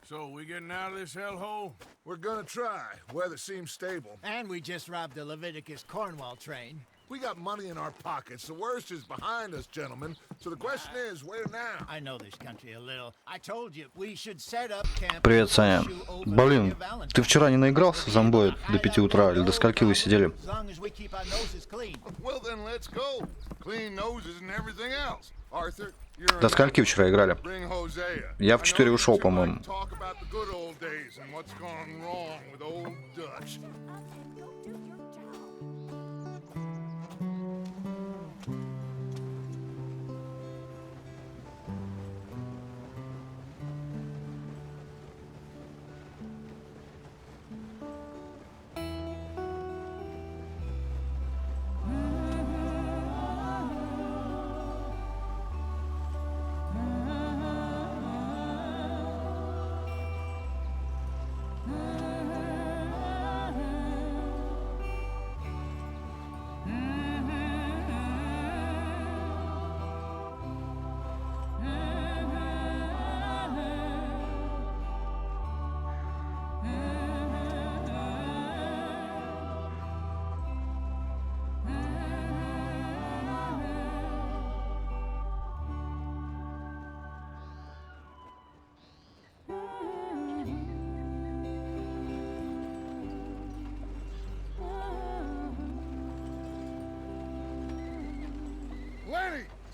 So, we getting out of this hellhole? We're gonna try. Weather seems stable. And we just robbed the Leviticus Cornwall train. We got money in our pockets. The worst is behind us, gentlemen. So the question is, where now? I know this country a little. I told you we should set up camp. Привет, Саня. Блин, ты вчера не наигрался в зомбоид до 5 утра или до скольки вы сидели? Well, then let's go. Clean noses and everything else. Arthur, До скольки вчера играли? Я в 4 ушел, по-моему.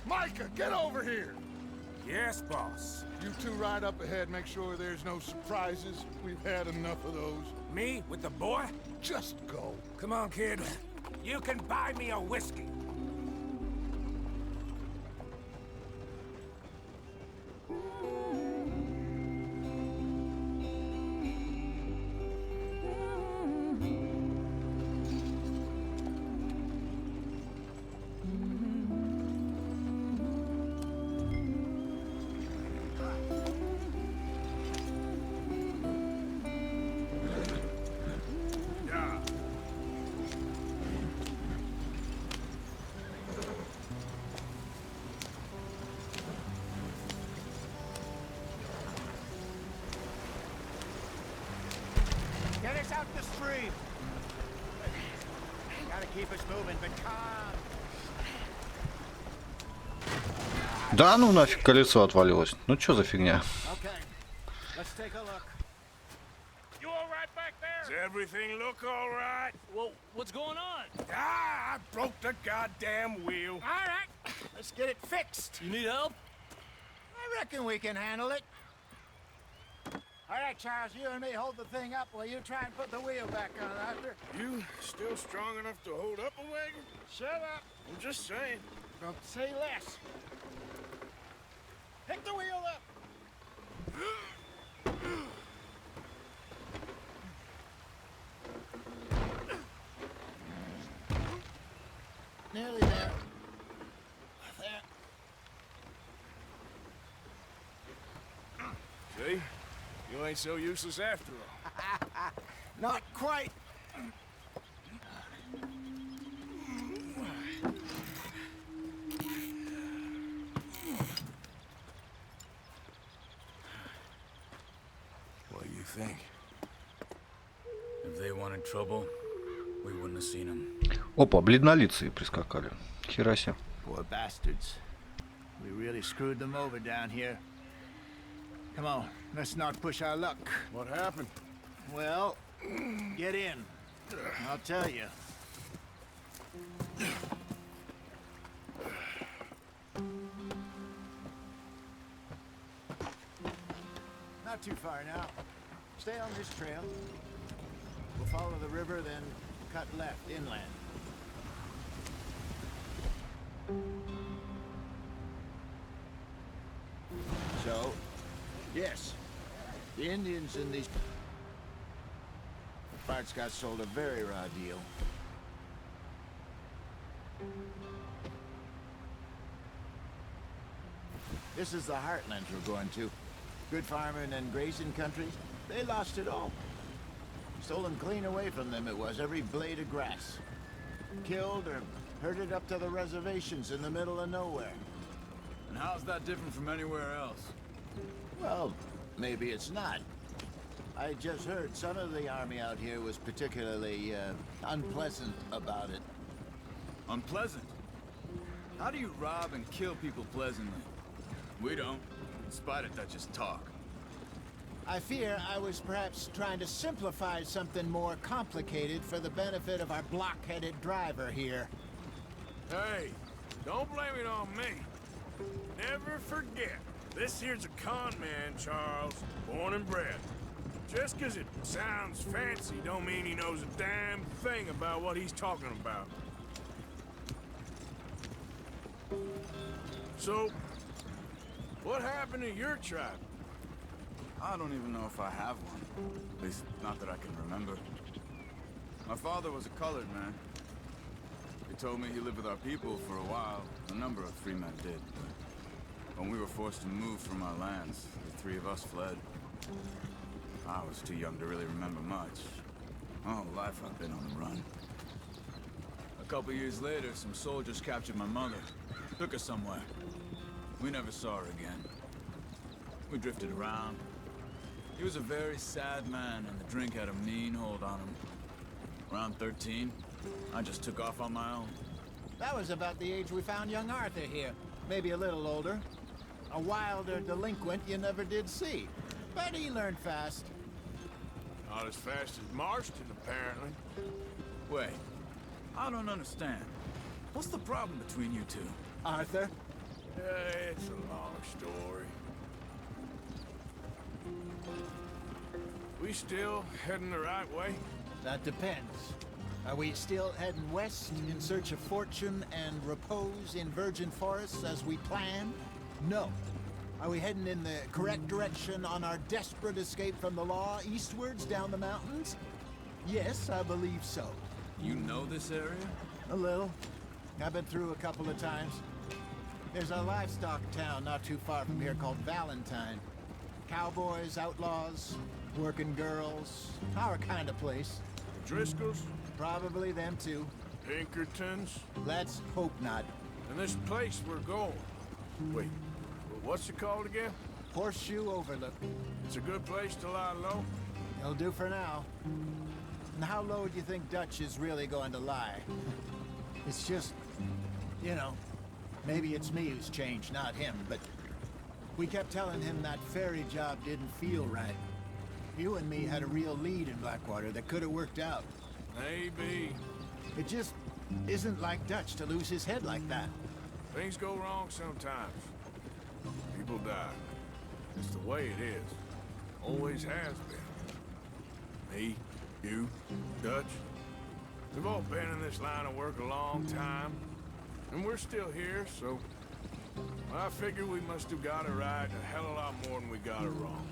Micah, get over here! Yes, boss. You two ride up ahead, make sure there's no surprises. We've had enough of those. Me with the boy? Just go. Come on, kid. You can buy me a whiskey. Get us out the stream. Gotta keep us moving, but calm. Да ну нафиг, колесо отвалилось. Ну чё за фигня? Okay, let's take a look. You all right back there? Does everything look all right? Well, what's going on? I broke the goddamn wheel. All right, let's get it fixed. You need help? I reckon we can handle it. All right, Charles, you and me hold the thing up while you try and put the wheel back on, Arthur. You still strong enough to hold up a wagon? Shut up. I'm just saying. Don't say less. Pick the wheel up. Nearly there. There. See? You ain't so useless after all. Not quite. What do you think? If they wanted trouble, we wouldn't have seen them. Опа, бледнолицые прискакали. Хера себе. Poor bastards. We really screwed them over down here. Come on, let's not push our luck. What happened? Well, get in. I'll tell you. Not too far now. Stay on this trail. We'll follow the river, then cut left inland. So, yes, the Indians in these parts got sold a very raw deal. This is the heartland we're going to. Good farming and grazing country, they lost it all. Stolen clean away from them it was, every blade of grass. Killed or herded up to the reservations in the middle of nowhere. And how's that different from anywhere else? Well, maybe it's not. I just heard some of the army out here was particularly, unpleasant about it. Unpleasant? How do you rob and kill people pleasantly? We don't, in spite of Dutch's talk. I fear I was perhaps trying to simplify something more complicated for the benefit of our block-headed driver here. Hey, don't blame it on me. Never forget, this here's a con man, Charles, born and bred. Just 'cause it sounds fancy don't mean he knows a damn thing about what he's talking about. So, what happened to your tribe? I don't even know if I have one. At least, not that I can remember. My father was a colored man. He told me he lived with our people for a while. A number of free men did. But when we were forced to move from our lands, the three of us fled. I was too young to really remember much. My whole life I've been on the run. A couple years later, some soldiers captured my mother. Took her somewhere. We never saw her again. We drifted around. He was a very sad man, and the drink had a mean hold on him. Around 13, I just took off on my own. That was about the age we found young Arthur here. Maybe a little older. A wilder delinquent you never did see. But he learned fast. Not as fast as Marston, apparently. Wait, I don't understand. What's the problem between you two? Arthur? It's a long story. We still heading the right way? That depends. Are we still heading west in search of fortune and repose in virgin forests as we planned? No. Are we heading in the correct direction on our desperate escape from the law eastwards down the mountains? Yes, I believe so. You know this area? A little. I've been through a couple of times. There's a livestock town not too far from here called Valentine. Cowboys, outlaws, working girls, our kind of place. Driscolls? Probably them too. Pinkertons? Let's hope not. And this place we're going. Wait, what's it called again? Horseshoe Overlook. It's a good place to lie low? It'll do for now. And how low do you think Dutch is really going to lie? It's just, you know, maybe it's me who's changed, not him, but we kept telling him that ferry job didn't feel right. You and me had a real lead in Blackwater that could have worked out. Maybe. It just isn't like Dutch to lose his head like that. Things go wrong sometimes. People die. It's the way it is. Always has been. Me, you, Dutch. We've all been in this line of work a long time. And we're still here, so I figure we must have got it right a hell of a lot more than we got it wrong.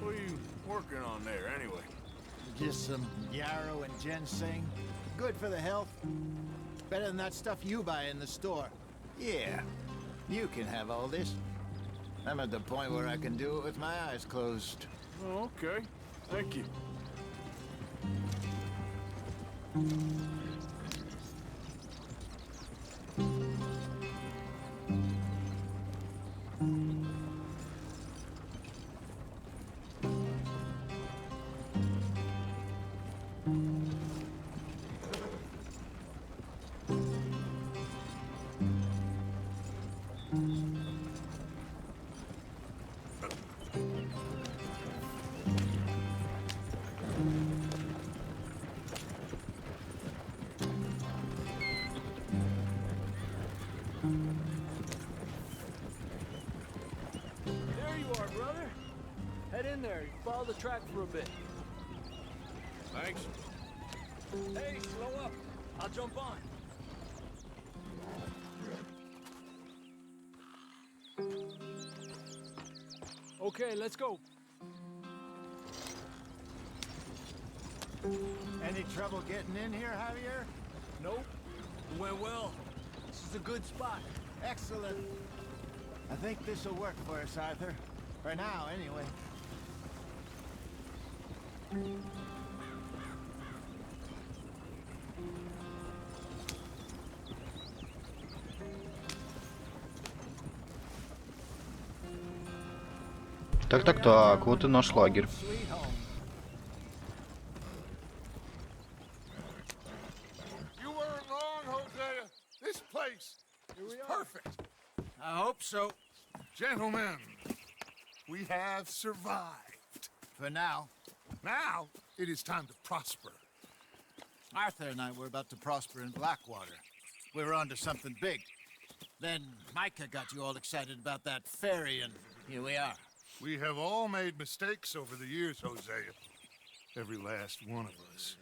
What are you working on there, anyway? Just some yarrow and ginseng. Good for the health. Better than that stuff you buy in the store. Yeah, you can have all this. I'm at the point where I can do it with my eyes closed. Oh, okay. Thank you. Follow the track for a bit. Thanks. Hey, slow up. I'll jump on. Okay, let's go. Any trouble getting in here, Javier? Nope. It went well. This is a good spot. Excellent. I think this'll work for us, Arthur. For now, anyway. Так, вот и наш лагерь. Sweet home. You weren't wrong, Hosea. This place is perfect. I hope so. Gentlemen, we have survived. For now. Now, it is time to prosper. Arthur and I were about to prosper in Blackwater. We were onto something big. Then Micah got you all excited about that ferry, and here we are. We have all made mistakes over the years, Hosea. Every last one of us.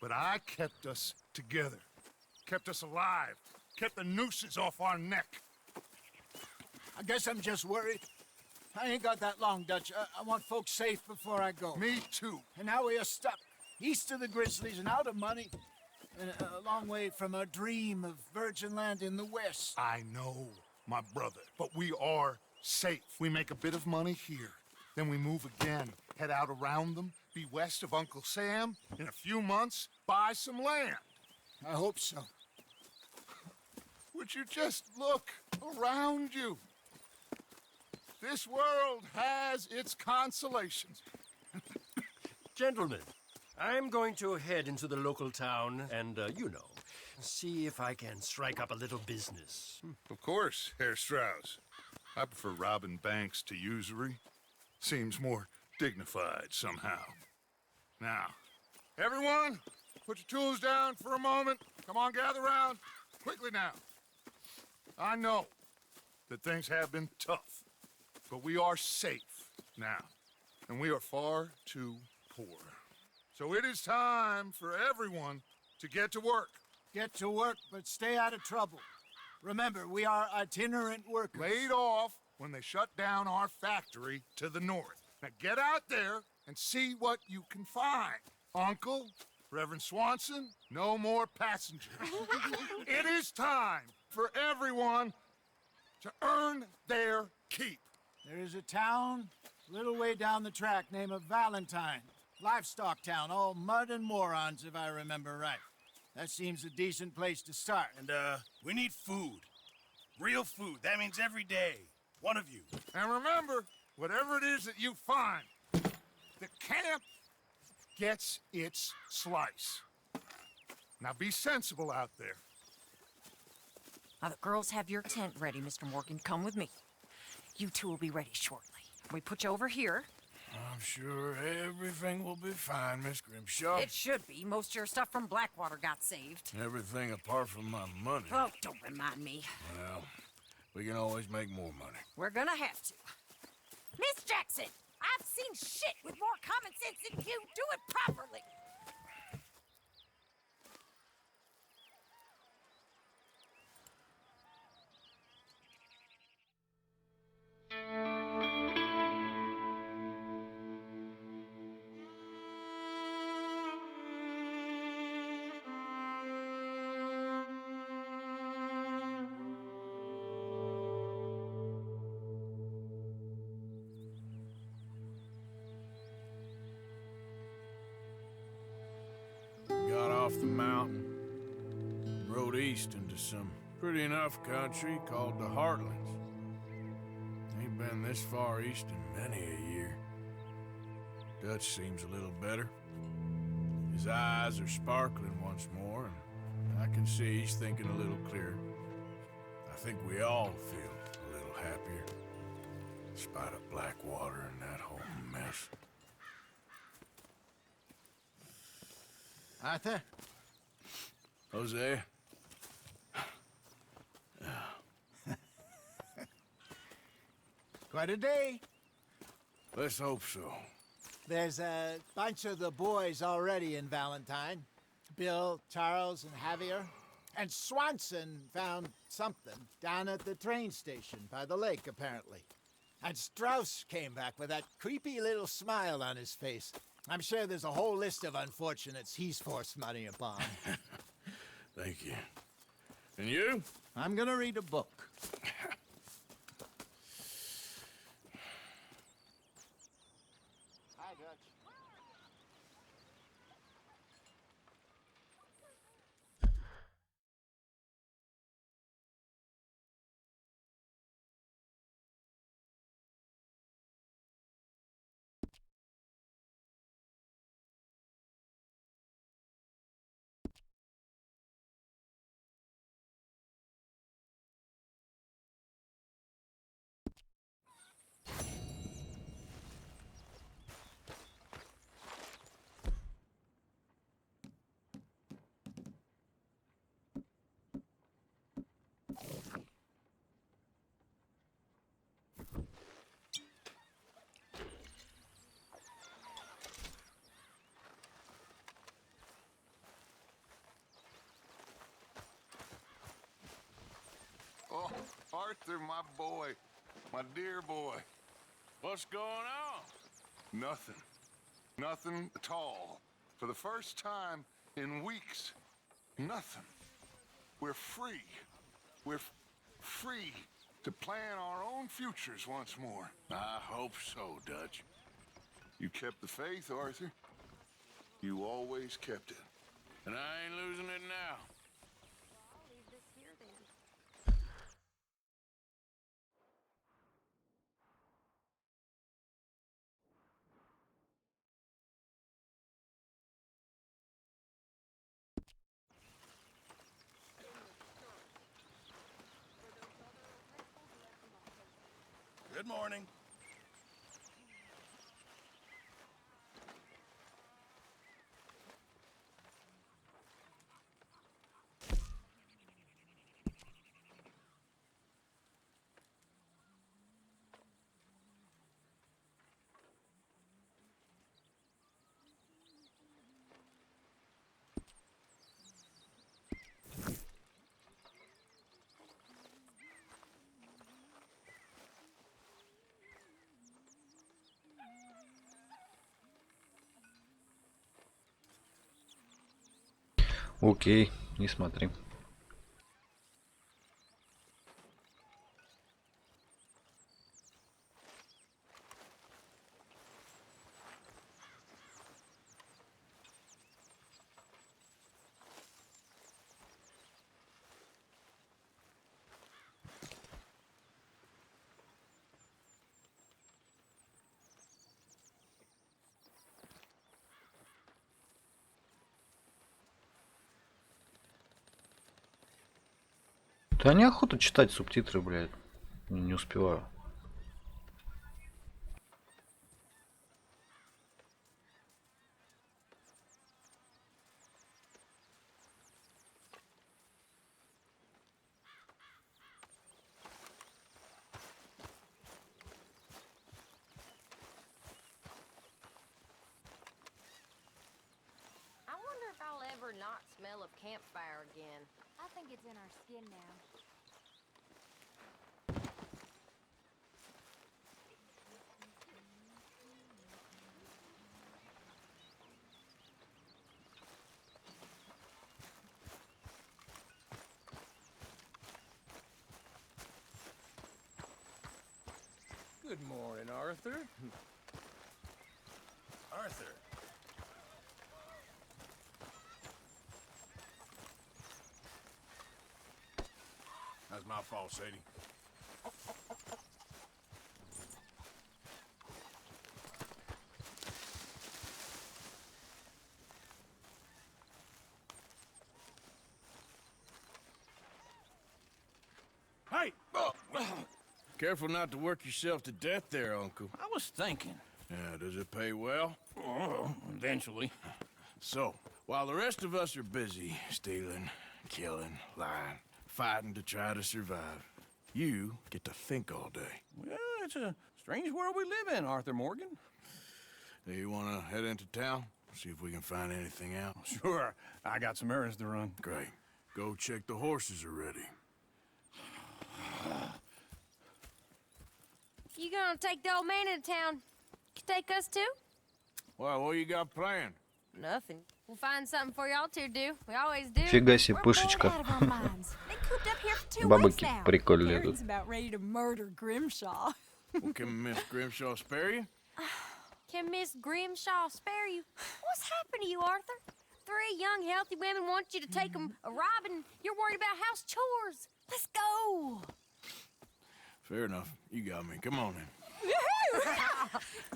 But I kept us together. Kept us alive. Kept the nooses off our neck. I guess I'm just worried. I ain't got that long, Dutch. I want folks safe before I go. Me too. And now we are stuck, east of the Grizzlies and out of money, and a long way from our dream of virgin land in the west. I know, my brother, but we are safe. We make a bit of money here, then we move again, head out around them, be west of Uncle Sam, in a few months, buy some land. I hope so. Would you just look around you? This world has its consolations. Gentlemen, I'm going to head into the local town and, see if I can strike up a little business. Of course, Herr Strauss. I prefer robbing banks to usury. Seems more dignified somehow. Now, everyone, put your tools down for a moment. Come on, gather round. Quickly now. I know that things have been tough, but we are safe now, and we are far too poor. So it is time for everyone to get to work. Get to work, but stay out of trouble. Remember, we are itinerant workers. Laid off when they shut down our factory to the north. Now get out there and see what you can find. Uncle, Reverend Swanson, no more passengers. It is time for everyone to earn their keep. There is a town a little way down the track named Valentine. Livestock town, all mud and morons, if I remember right. That seems a decent place to start. And, we need food. Real food. That means every day. One of you. And remember, whatever it is that you find, the camp gets its slice. Now be sensible out there. Now the girls have your tent ready, Mr. Morgan. Come with me. You two will be ready shortly. We put you over here. I'm sure everything will be fine, Miss Grimshaw. It should be. Most of your stuff from Blackwater got saved. Everything apart from my money. Oh, don't remind me. Well, we can always make more money. We're gonna have to. Miss Jackson, I've seen shit with more common sense than you. Do it properly. Got off the mountain, rode east into some pretty enough country called the Heartlands. Ain't been this far east in many a year. Dutch seems a little better. His eyes are sparkling once more, and I can see he's thinking a little clearer. I think we all feel a little happier, in spite of Blackwater and that whole mess. Arthur? Jose? Quite a day. Let's hope so. There's a bunch of the boys already in Valentine. Bill, Charles, and Javier. And Swanson found something down at the train station by the lake, apparently. And Strauss came back with that creepy little smile on his face. I'm sure there's a whole list of unfortunates he's forced money upon. Thank you. And you? I'm gonna read a book. Oh, Arthur, my boy. My dear boy. What's going on? Nothing. Nothing at all. For the first time in weeks, nothing. We're free. We're free to plan our own futures once more. I hope so, Dutch. You kept the faith, Arthur. You always kept it. And I ain't losing it now. Good morning. Окей, не смотри. Да неохота читать субтитры, блядь. Не успеваю. I wonder if I'll ever not smell a campfire again. I think it's in our skin now. Good morning, Arthur. Arthur. That's my fault, Sadie. Hey! Careful not to work yourself to death there, Uncle. I was thinking. Yeah, does it pay well? Oh, eventually. So, while the rest of us are busy stealing, killing, lying, fighting to try to survive, you get to think all day. Well, it's a strange world we live in, Arthur Morgan. Do you want to head into town? See if we can find anything out? Sure. I got some errands to run. Great. Go check the horses are ready. You gonna take the old man into town? You take us too? Well, what you got planned? Nothing. We'll find something for y'all to do. We always do. Фига себе, пышечка. Бабы какие прикольные тут. About ready to murder Grimshaw. Well, can Miss Grimshaw spare you? Can Miss Grimshaw spare you? What's happened to you, Arthur? 3 young, healthy women want you to take them a robbing. You're worried about house chores. Let's go. Fair enough. You got me. Come on in.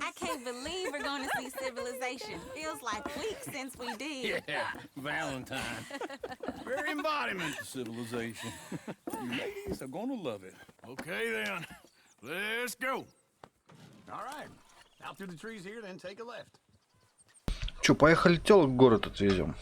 I can't believe we're going to see civilization. Feels like weeks since we did. Yeah, Valentine. Very embodiment of civilization. You ladies are gonna love it. Okay, then. Let's go. All right. Out through the trees here, then take a left. Че, поехали телок в город отвезем.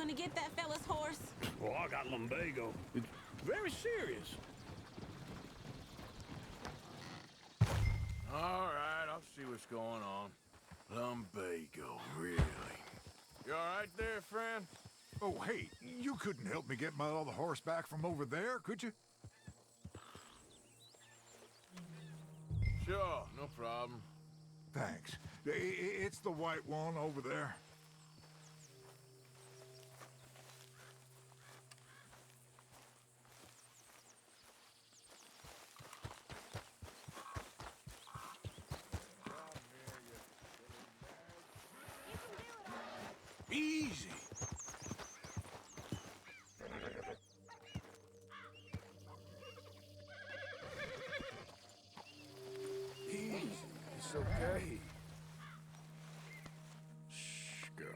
gonna get that fella's horse? Well, I got lumbago. It's very serious. All right, I'll see what's going on. Lumbago, really? You all right there, friend? Oh, hey, you couldn't help me get my other horse back from over there, could you? Sure, no problem. Thanks. It's the white one over there. Easy. Easy. It's okay. Shh, girl.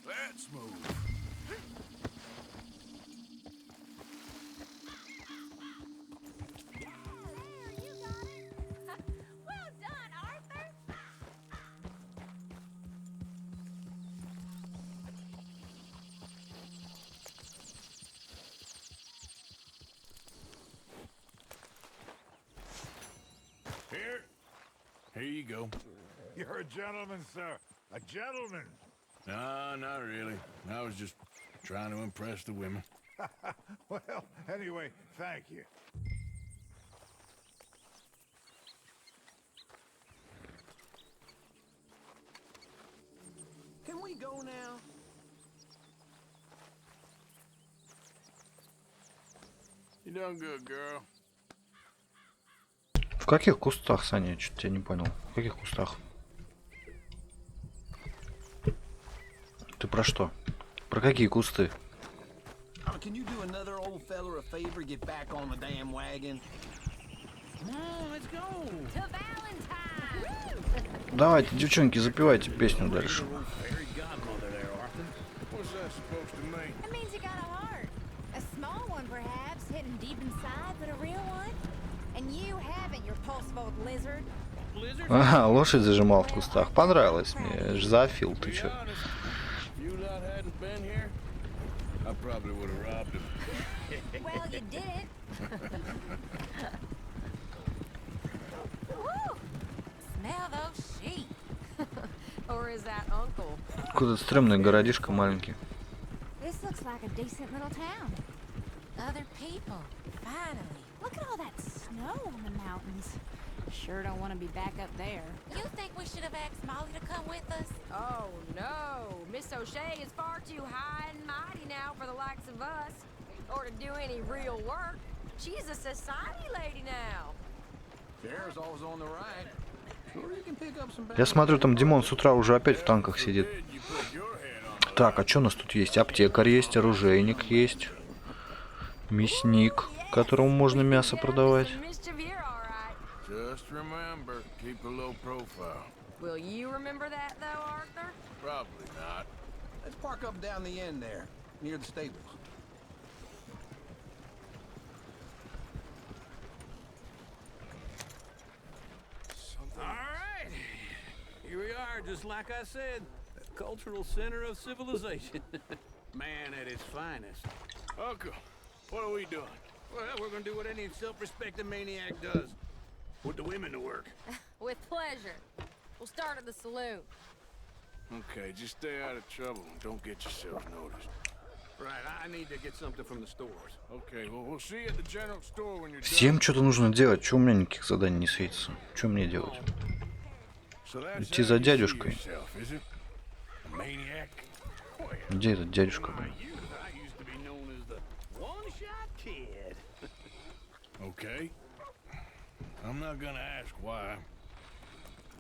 Let's move. Well done, Arthur. Here you go. You're a gentleman, sir. A gentleman. No, not really. I was just trying to impress the women. Well, anyway, thank you. Can we go now? You done good, girl. В каких кустах, Саня? Я что-то тебя не понял. В каких кустах? Ты про что? Про какие кусты? Can you do another old fella a favor? Get back on the damn wagon. Come on, let's go. To Valentine. Давайте, девчонки, запевайте песню дальше. Fairy godmother there, Arthur. What's that supposed to mean? It means you got a heart. A small one, perhaps, hidden deep inside, but a real one. And you haven't, your pulse-bolt lizard. Ага, лошадь зажимал в кустах. Понравилось мне. Зоофил, ты чё? If you lot hadn't been here, I probably would have robbed him. Well, you did it. Woo! Smell those sheep. Or is that uncle? Какой-то стрёмный городишко маленький. This looks like a decent little town. Other people, finally. Look at all that snow on the mountains. Sure don't want to be back up there. You think we should have asked Molly to come with us? Oh, no. Miss O'Shea is far too high and mighty now for the likes of us. Or to do any real work. She's a society lady now. Chair's always on the right. Sure you can pick up some Я смотрю, там Димон с утра уже опять в танках сидит. You put your head on. Так, а что у нас тут есть? Аптекарь есть, оружейник есть. Мясник, которому можно мясо продавать. Mischief here, all right. Just remember, keep a low profile. Will you remember that, though, Arthur? Probably not. Let's park up down the end there, near the stables. All right. Here we are, just like I said. The cultural center of civilization. Man at its finest. Uncle, what are we doing? Well, we're gonna do what any self-respecting maniac does. Put the women to work. With pleasure. We'll start at the saloon. Okay, just stay out of trouble and don't get yourself noticed. Right, I need to get something from the stores. Okay, well, we'll see you at the general store when you're done. Всем что-то нужно делать. Чего у меня никаких заданий не светится? Что мне делать? So that's Идти how за you see дядюшкой. yourself, is it? A maniac? Где этот дядюшка, блин? I used to be known as the one-shot kid. Okay. I'm not gonna ask why.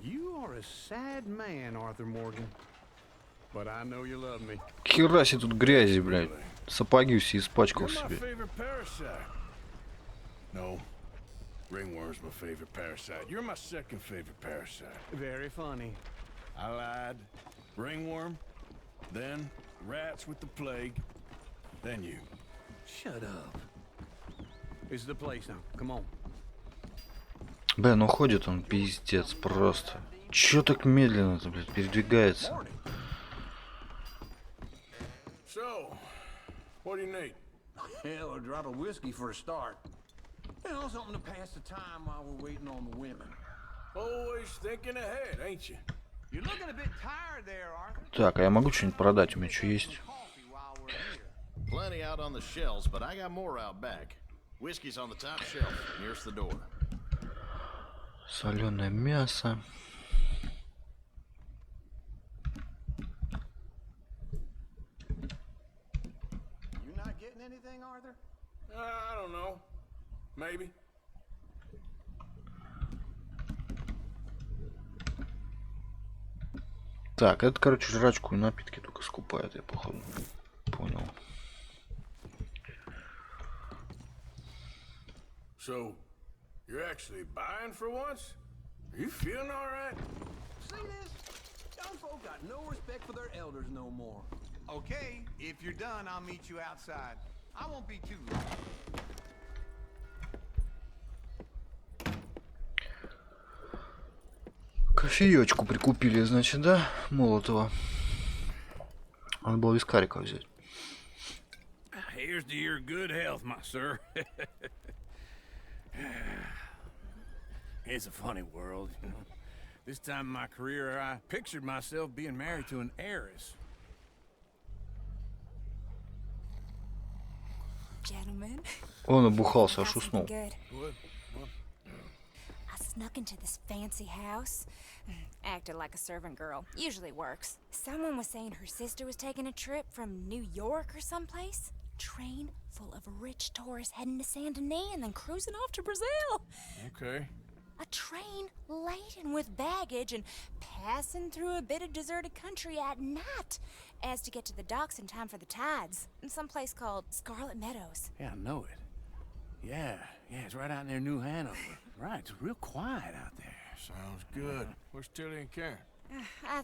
You are a sad man, Arthur Morgan. But I know you love me. Хера себе тут грязи, блядь. Сапоги все испачкал You're my себе. favorite parasite. No. Ringworm's my favorite parasite. You're my second favorite parasite. Very funny. I lied. Ringworm, then rats with the plague, then you. Shut up. This is the place now. Come on. Бля, ну ходит он пиздец просто. Чё так медленно-то, блядь, передвигается? So, what do you need? Hell, a drop of whiskey for a start. You know, something to pass the time while we're waiting on the women. Always thinking ahead, ain't you? You're looking a bit tired there, Arthur. Так, а я могу что-нибудь продать? У меня что есть? Plenty out on the shelves, but I got more out back. Whiskey's on the top shelf, nearest the door. Соленое мясо. You not getting anything, Arthur? I don't know. Maybe. Так, это, короче, жрачку и напитки только скупает, я походу понял. So, you're actually buying for once? Are you feeling all right? See this? Young folk got no respect for their elders no more. Okay, if you're done, I'll meet you outside. I won't be too long. Кофеечку прикупили, значит, да? Молотого. Надо было вискарика взять. Here's to your good health, my sir. It's a funny world, you know. This time in my career, I pictured myself being married to an heiress. Gentlemen. Он обухался, аж уснул. I snuck into this fancy house. Acted like a servant girl. Usually works. Someone was saying her sister was taking a trip from New York or someplace. Train full of rich tourists heading to Saint Denis and then cruising off to Brazil. Okay. A train laden with baggage and passing through a bit of deserted country at night as to get to the docks in time for the tides in some place called Scarlet Meadows. Yeah, I know it. Yeah, it's right out near New Hanover. Right, it's real quiet out there. Sounds good. Where's Tilly and Karen?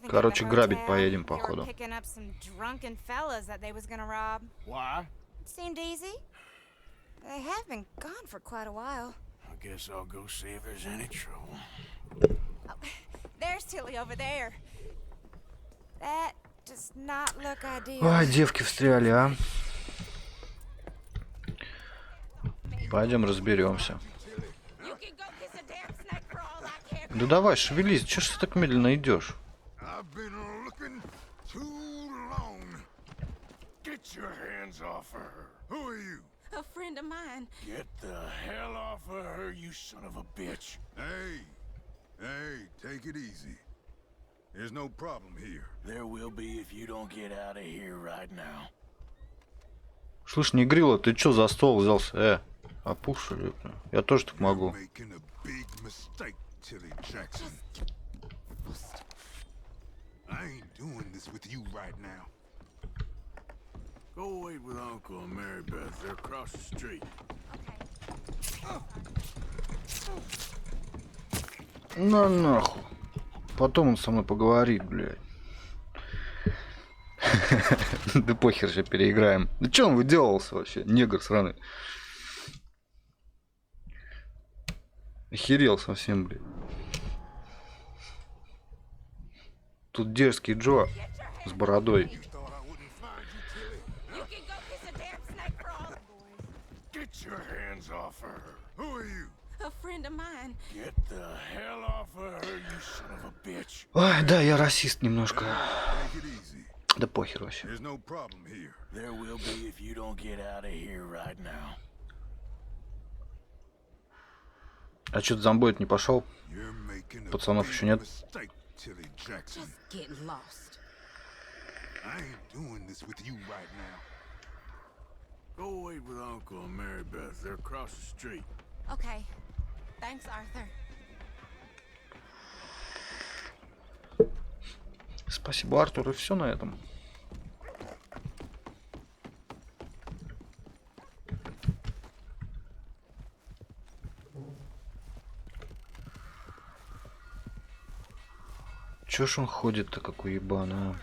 Короче, грабить поедем, походу. Picking up some drunken fellas that they was gonna rob. Why? Seemed easy. They have been gone for quite a while. I guess I'll go see if there's any trouble. Oh, there's Tilly over there. That does not look ideal. Ой, девки встряли, а. Пойдем разберемся. Да давай, шевелись, чё ж ты так медленно идешь? Get your hands off of her. Who are you? A friend of mine. Get the hell off of her, you son of a bitch. Hey, take it easy. There's no problem here. There will be if you don't get out of here right now. Слышь, негрила, ты чё за стол взялся? Опуши. Я тоже так могу. I ain't doing this with you right now. Go wait with Uncle and Mary Beth. They're across the street. На нахуй. Потом он со мной поговорит, блядь. Да похер же, переиграем. Да чё он выделывался вообще, негр сраный? Охерел совсем, блядь. Тут дерзкий Джо с бородой. Get your hands off her. Who are you? A friend of mine. Get the hell off of her, you son of a bitch. Ой, да, я расист немножко. Да похер вообще. There will be if you don't get out of here right now. А чё-то зомбоид не пошел? Пацанов еще нет. Just get lost. I ain't doing this with you right now. Go wait with Uncle and Mary Beth. They're across the street. Okay. Thanks, Arthur. Спасибо, Артур, и все на этом. Чё ж он ходит-то, какой ебаный, а?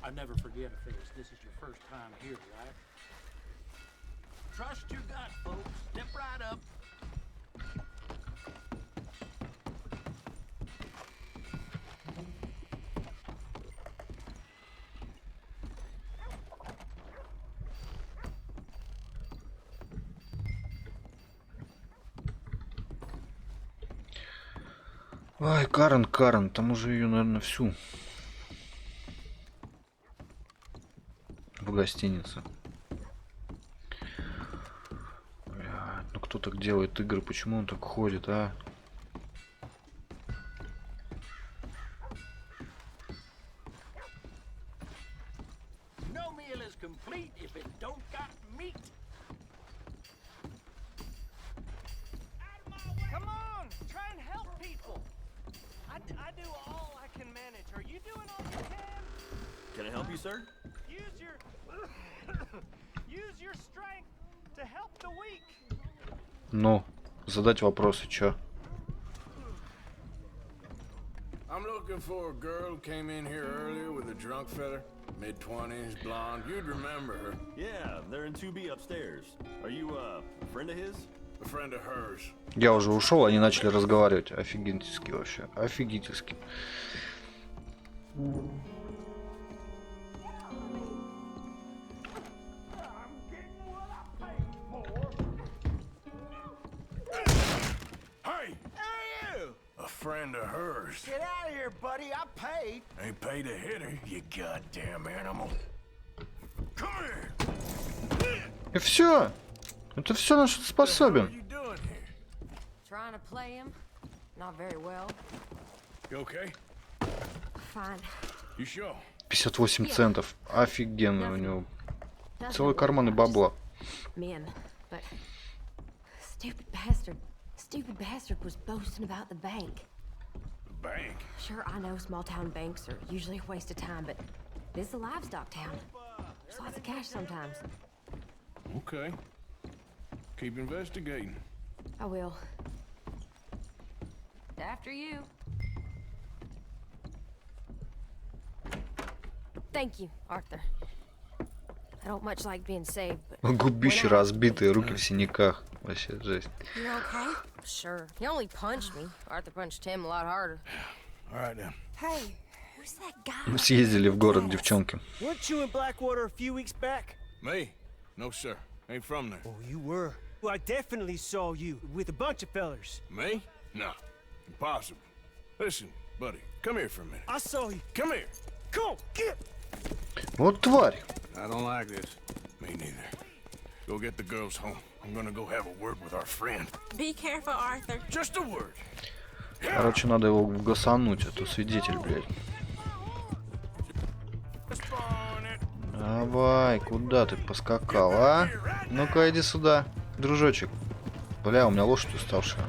I never forget a face. This is your first time here, right? Trust your gut, folks. Step right up. Ай, Карен, там уже ее, наверное, всю в гостинице. Бля, ну кто так делает игры? Почему он так ходит, а? No meal is complete if it don't got meat. Come on, try and help people. I do all I can manage. Are you doing all you can? Can I help you, sir? Use your strength to help the weak. Ну, задать вопросы, чё? I'm looking for a girl who came in here earlier with a drunk fella. Mid-20s, blonde. You'd remember her. Yeah, they're in 2B upstairs. Are you a friend of his? A friend of hers. Я уже ушел, они начали разговаривать. Офигительски вообще. Офигительски. A friend of hers. Get out of here, buddy. I paid. Ain't paid to hit her, you goddamn animal. Come here. И все. Это все, на что способен. Trying to play him? Not very well. You okay? Fine. You sure? 58 центов. Офигенно у него. Целый карман и бабла. Men, but stupid bastard was boasting about the bank. The bank? Sure, I know small town banks are usually a waste of time, but this is a livestock town. There's lots of cash sometimes. Okay. Keep investigating. I will. After you. Thank you, Arthur. I don't much like being saved, but Губище разбитые, руки в синяках. Вообще жесть. you okay? Sure. He only punched me. Arthur punched him a lot harder. All right then. Hey, who's that guy? Мы съездили в город, девчонки. Weren't you in Blackwater a few weeks back? Me? No, sir. Ain't from there. Oh, you were. Well, I definitely saw you with a bunch of fellers. Me? No. Impossible. Listen, buddy, come here for a minute. I saw you. Come here. Come on, get. Вот тварь. I don't like this. Me neither. Go get the girls home. I'm gonna go have a word with our friend. Be careful, Arthur. Just a word. Короче, надо его гасануть, а то свидетель, блядь. Давай, куда ты поскакал, а? Ну-ка, иди сюда, дружочек. Бля, у меня лошадь уставшая.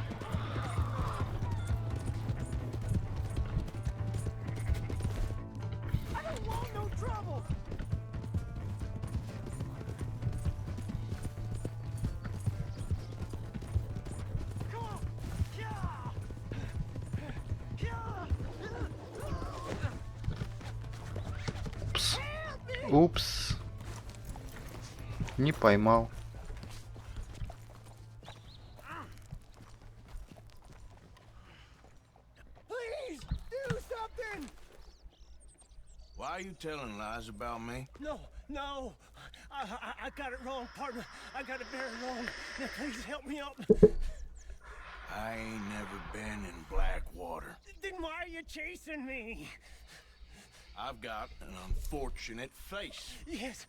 Упс. Не поймал. Please, do something. Why are you telling lies about me? No. I got it wrong, partner. I got it very wrong. Now, please help me up. I ain't never been in Blackwater. Then why are you chasing me? I've got an unfortunate face. Yes,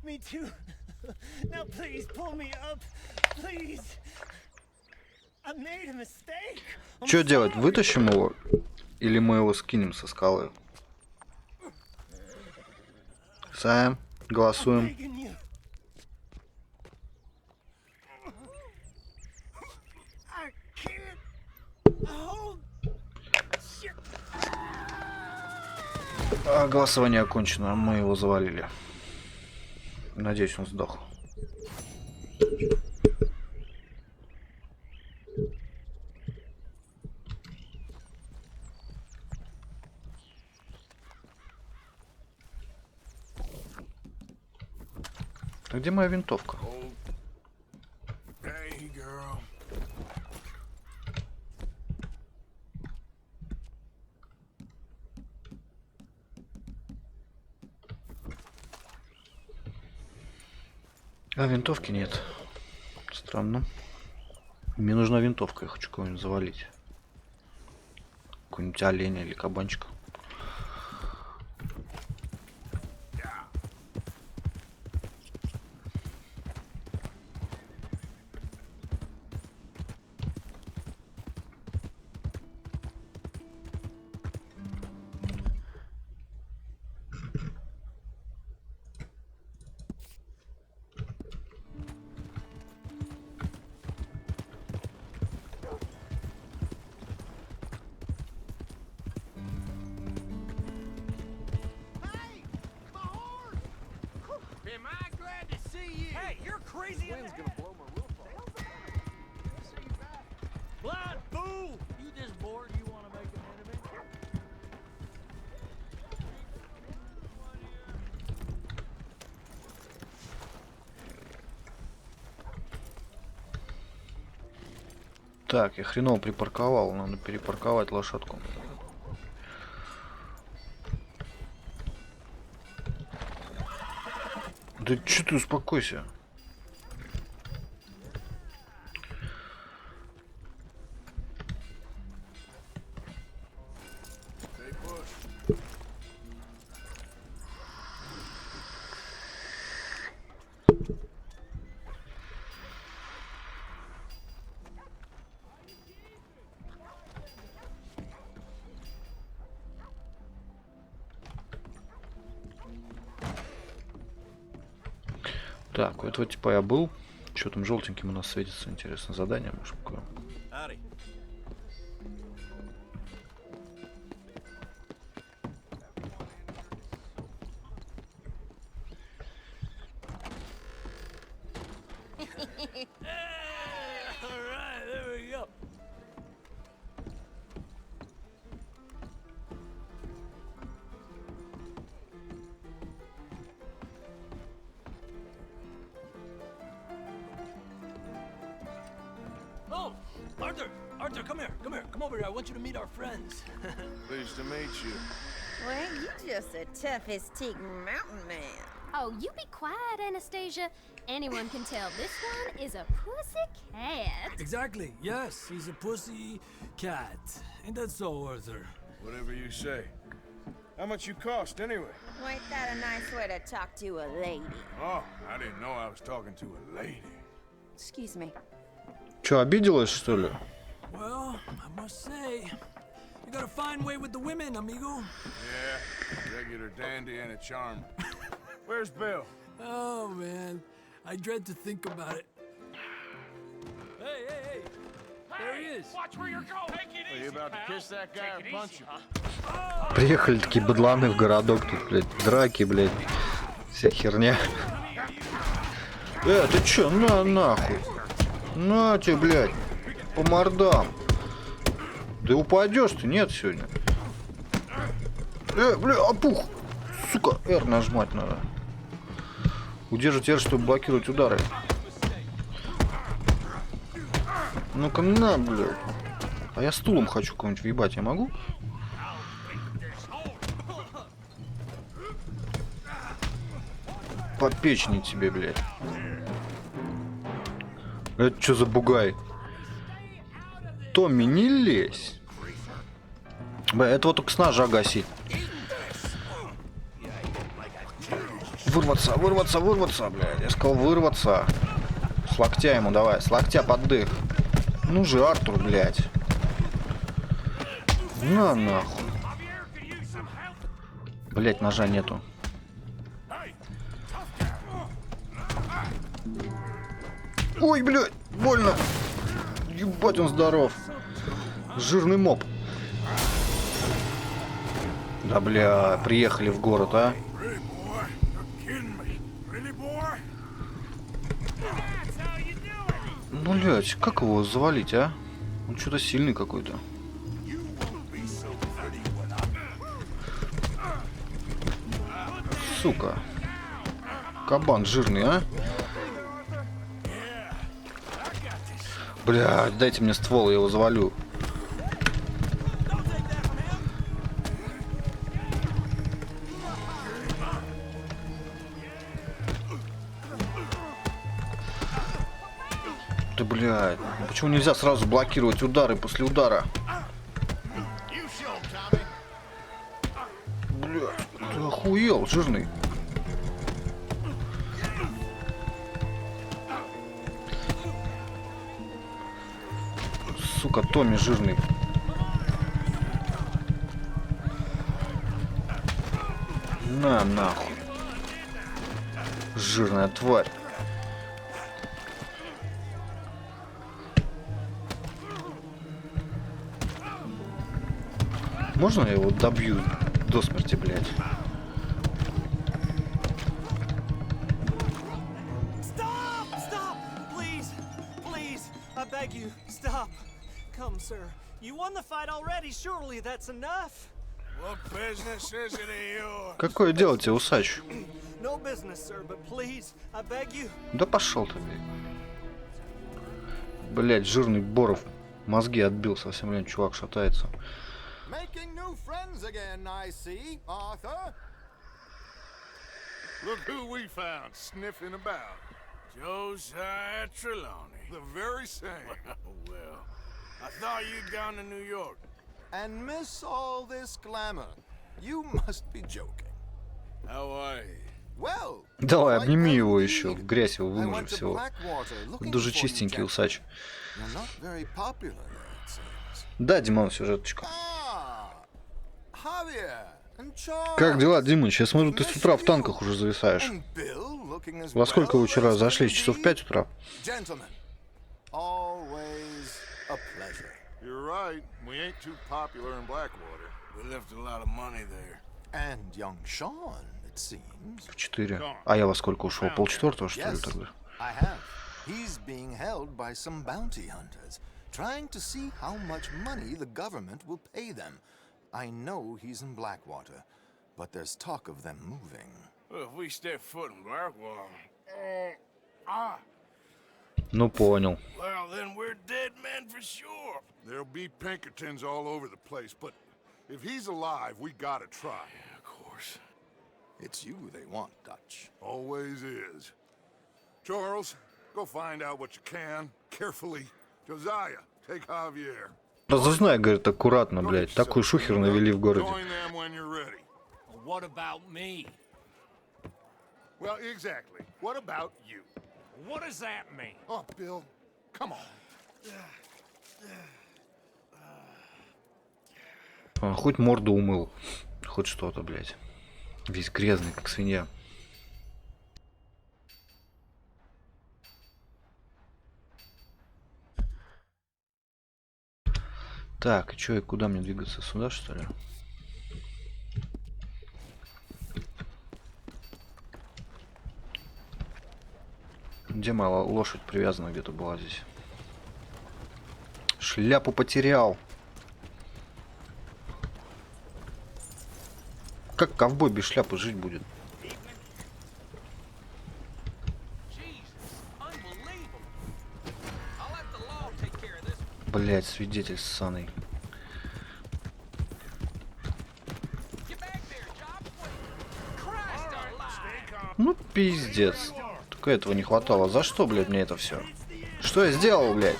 me too. Now please pull me up, please. I made a mistake. Что делать? Вытащим его? Или мы его скинем со скалы? Сэм, голосуем. Голосование окончено, мы его завалили. Надеюсь, он сдох. Где моя винтовка? Hey, girl. А винтовки нет. Странно. Мне нужна винтовка, я хочу кого-нибудь завалить. Какой-нибудь оленя или кабанчика. Am I glad to see you? Hey, you're crazy. Wind's gonna blow my roof off. See you back. Blind fool! You this bored? You want to make an enemy? Так, я хреново припарковал, надо перепарковать лошадку. Да что ты, успокойся. Так, у этого типа я был. Что там желтеньким у нас светится, интересно, задание, может, какое? Oh, Arthur, come here, come over here. I want you to meet our friends. Pleased to meet you. Well, you're just the toughest teak mountain man. Oh, you be quiet, Anastasia. Anyone can tell this one is a pussy cat. Exactly, yes, he's a pussy cat. Ain't that so, Arthur? Whatever you say. How much you cost, anyway? Well, ain't that a nice way to talk to a lady? Oh, I didn't know I was talking to a lady. Excuse me. Че, обиделась, что ли? Well, I must say, you got a fine way with the women, amigo. Yeah, regular dandy and a charm. Where's Bill? Oh, man, I dread to think about it. Hey! There he is. Watch where you're going. Take it easy, you about to kiss that guy or punch him? Приехали такие быдланы в городок, тут, блядь, драки, блядь, вся херня. Ты чё, нахуй? На тебе, блядь, по мордам. Да упадешь ты, нет, сегодня? Бля, опух. Сука, R нажимать надо. Удерживать R, чтобы блокировать удары. Ну-ка, на, блядь. А я стулом хочу кого-нибудь въебать, я могу? По печени тебе, блядь. Это что за бугай? Томми, не лезь. Бля, этого только с ножа гасить. Вырваться, блядь. Я сказал вырваться. С локтя ему давай, с локтя под дых. Ну же, Артур, блядь. На нахуй. Блядь, ножа нету. Ой, блядь, больно. Ебать, он здоров. Жирный моб. Да, бля, приехали в город, а? Ну, блядь, как его завалить, а? Он что-то сильный какой-то. Сука. Кабан жирный, а? Бля, дайте мне ствол, я его завалю. Да, блядь, почему нельзя сразу блокировать удары после удара? Блядь, ты охуел, жирный. Сука, Томми жирный. На, нахуй. Жирная тварь. Можно я его добью до смерти, блядь? Come, sir. You won the fight already. Surely that's enough. What business is it of yours? Какое дело тебе, усач? No business, sir, but please, I beg you. Да пошел ты, блядь. Блядь, жирный Боров. Мозги отбил совсем, блядь, чувак шатается. Making new friends again, I see, Arthur. Look who we found sniffing about. Josiah Trelawney. The very same. Well, I thought you'd gone to New York. And miss all this glamour. You must be joking. How are you? Well, давай, обними его еще. В грязь его выможи всего. Дуже чистенький усач. Да, Димон, сюжеточку. Как дела, Димыч? Я смотрю, ты с утра в танках уже зависаешь. Во сколько вы вчера зашли? Часов в 5 утра? You're right. We ain't too popular in Blackwater. We left a lot of money there. And young Sean, it seems. В 4. А я во сколько ушел? Полчетвертого, что ли, тогда? I have. He's being held by some bounty hunters, trying to see how much money the government will pay them. I know he's in Blackwater, but there's talk of them moving. Well, if we step foot in Blackwater... Ну, понял. Well, then we're dead men for sure. There'll be Pinkertons all over the place, but if he's alive, we gotta try. Yeah, of course. It's you they want, Dutch. Always is. Charles, go find out what you can, carefully. Josiah, take Javier. Разузнай, говорит, аккуратно, блядь. Такой шухер навели в городе. What about me? Well, exactly. What about you? What does that mean? Oh, Bill, come on. Хоть морду умыл. Хоть что-то, блядь. Весь грязный, как свинья. Так, и чё, и куда мне двигаться? Сюда, что ли? Где моя лошадь привязана? Где-то была здесь. Шляпу потерял. Как ковбой без шляпы жить будет? Блять, свидетель ссаный. Ну, пиздец. Только этого не хватало. За что, блядь, мне это все? Что я сделал, блядь?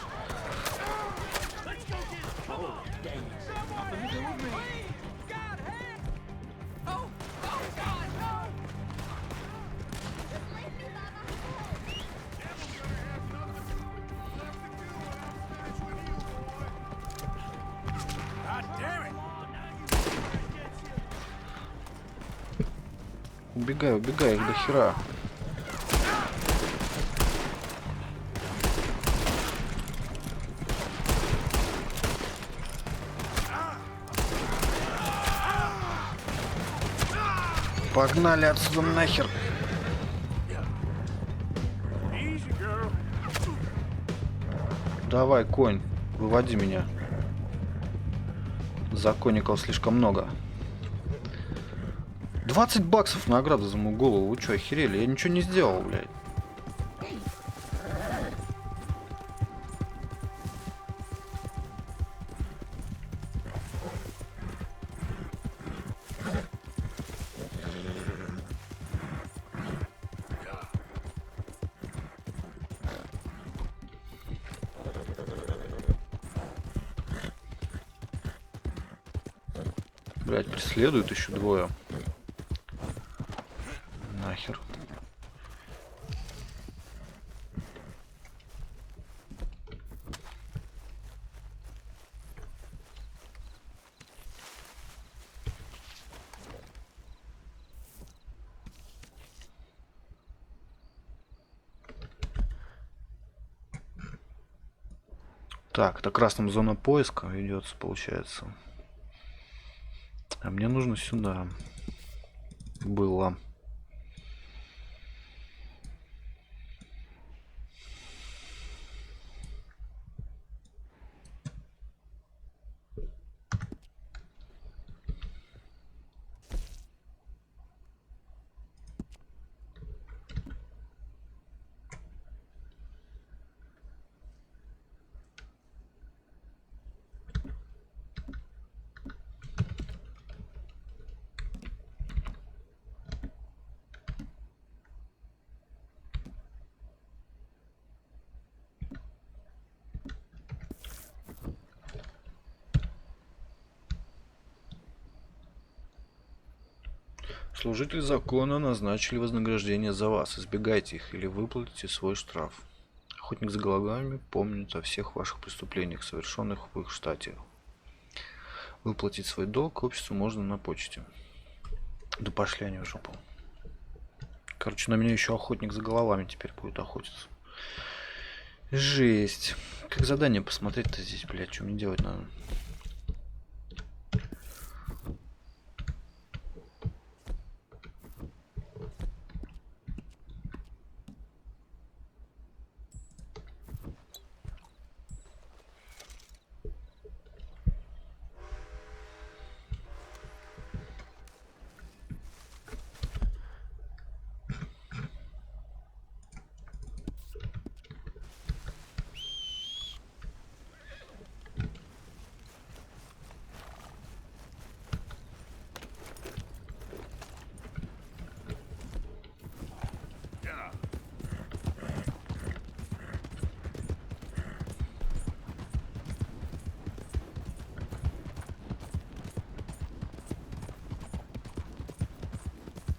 Убегай, убегай, их до хера. Погнали отсюда нахер. Давай, конь, выводи меня. Законников слишком много. 20 баксов награда за мою голову. Вы что, охерели? Я ничего не сделал, блядь. Блять, преследуют еще двое. Нахер. Так, это красным зона поиска ведется, получается. А мне нужно сюда. Было. Служители закона назначили вознаграждение за вас. Избегайте их или выплатите свой штраф. Охотник за головами помнит о всех ваших преступлениях, совершенных в их штате. Выплатить свой долг обществу можно на почте. Да пошли они в жопу. Короче, на меня еще охотник за головами теперь будет охотиться. Жесть. Как задание посмотреть-то здесь, блядь, что мне делать надо?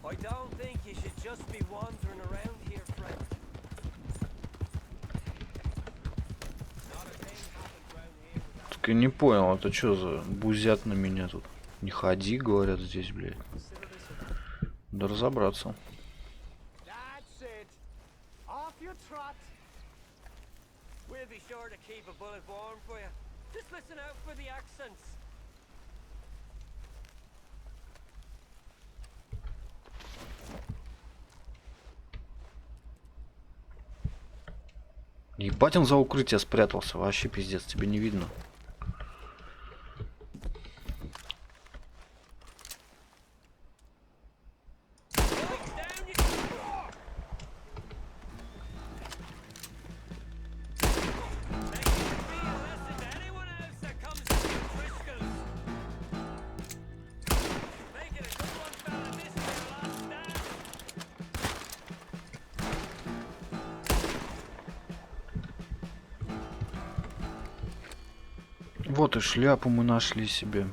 I don't think you should just be wandering around here, friend. Так я не понял, это что за бузят на меня тут? Не ходи, говорят здесь, блядь. Да разобраться. That's it. Off your trot. We'll be sure to keep a bullet warm for you. Just listen out for the accents. Ебать, он за укрытие спрятался. Вообще пиздец, тебе не видно. Вот и шляпу мы нашли себе.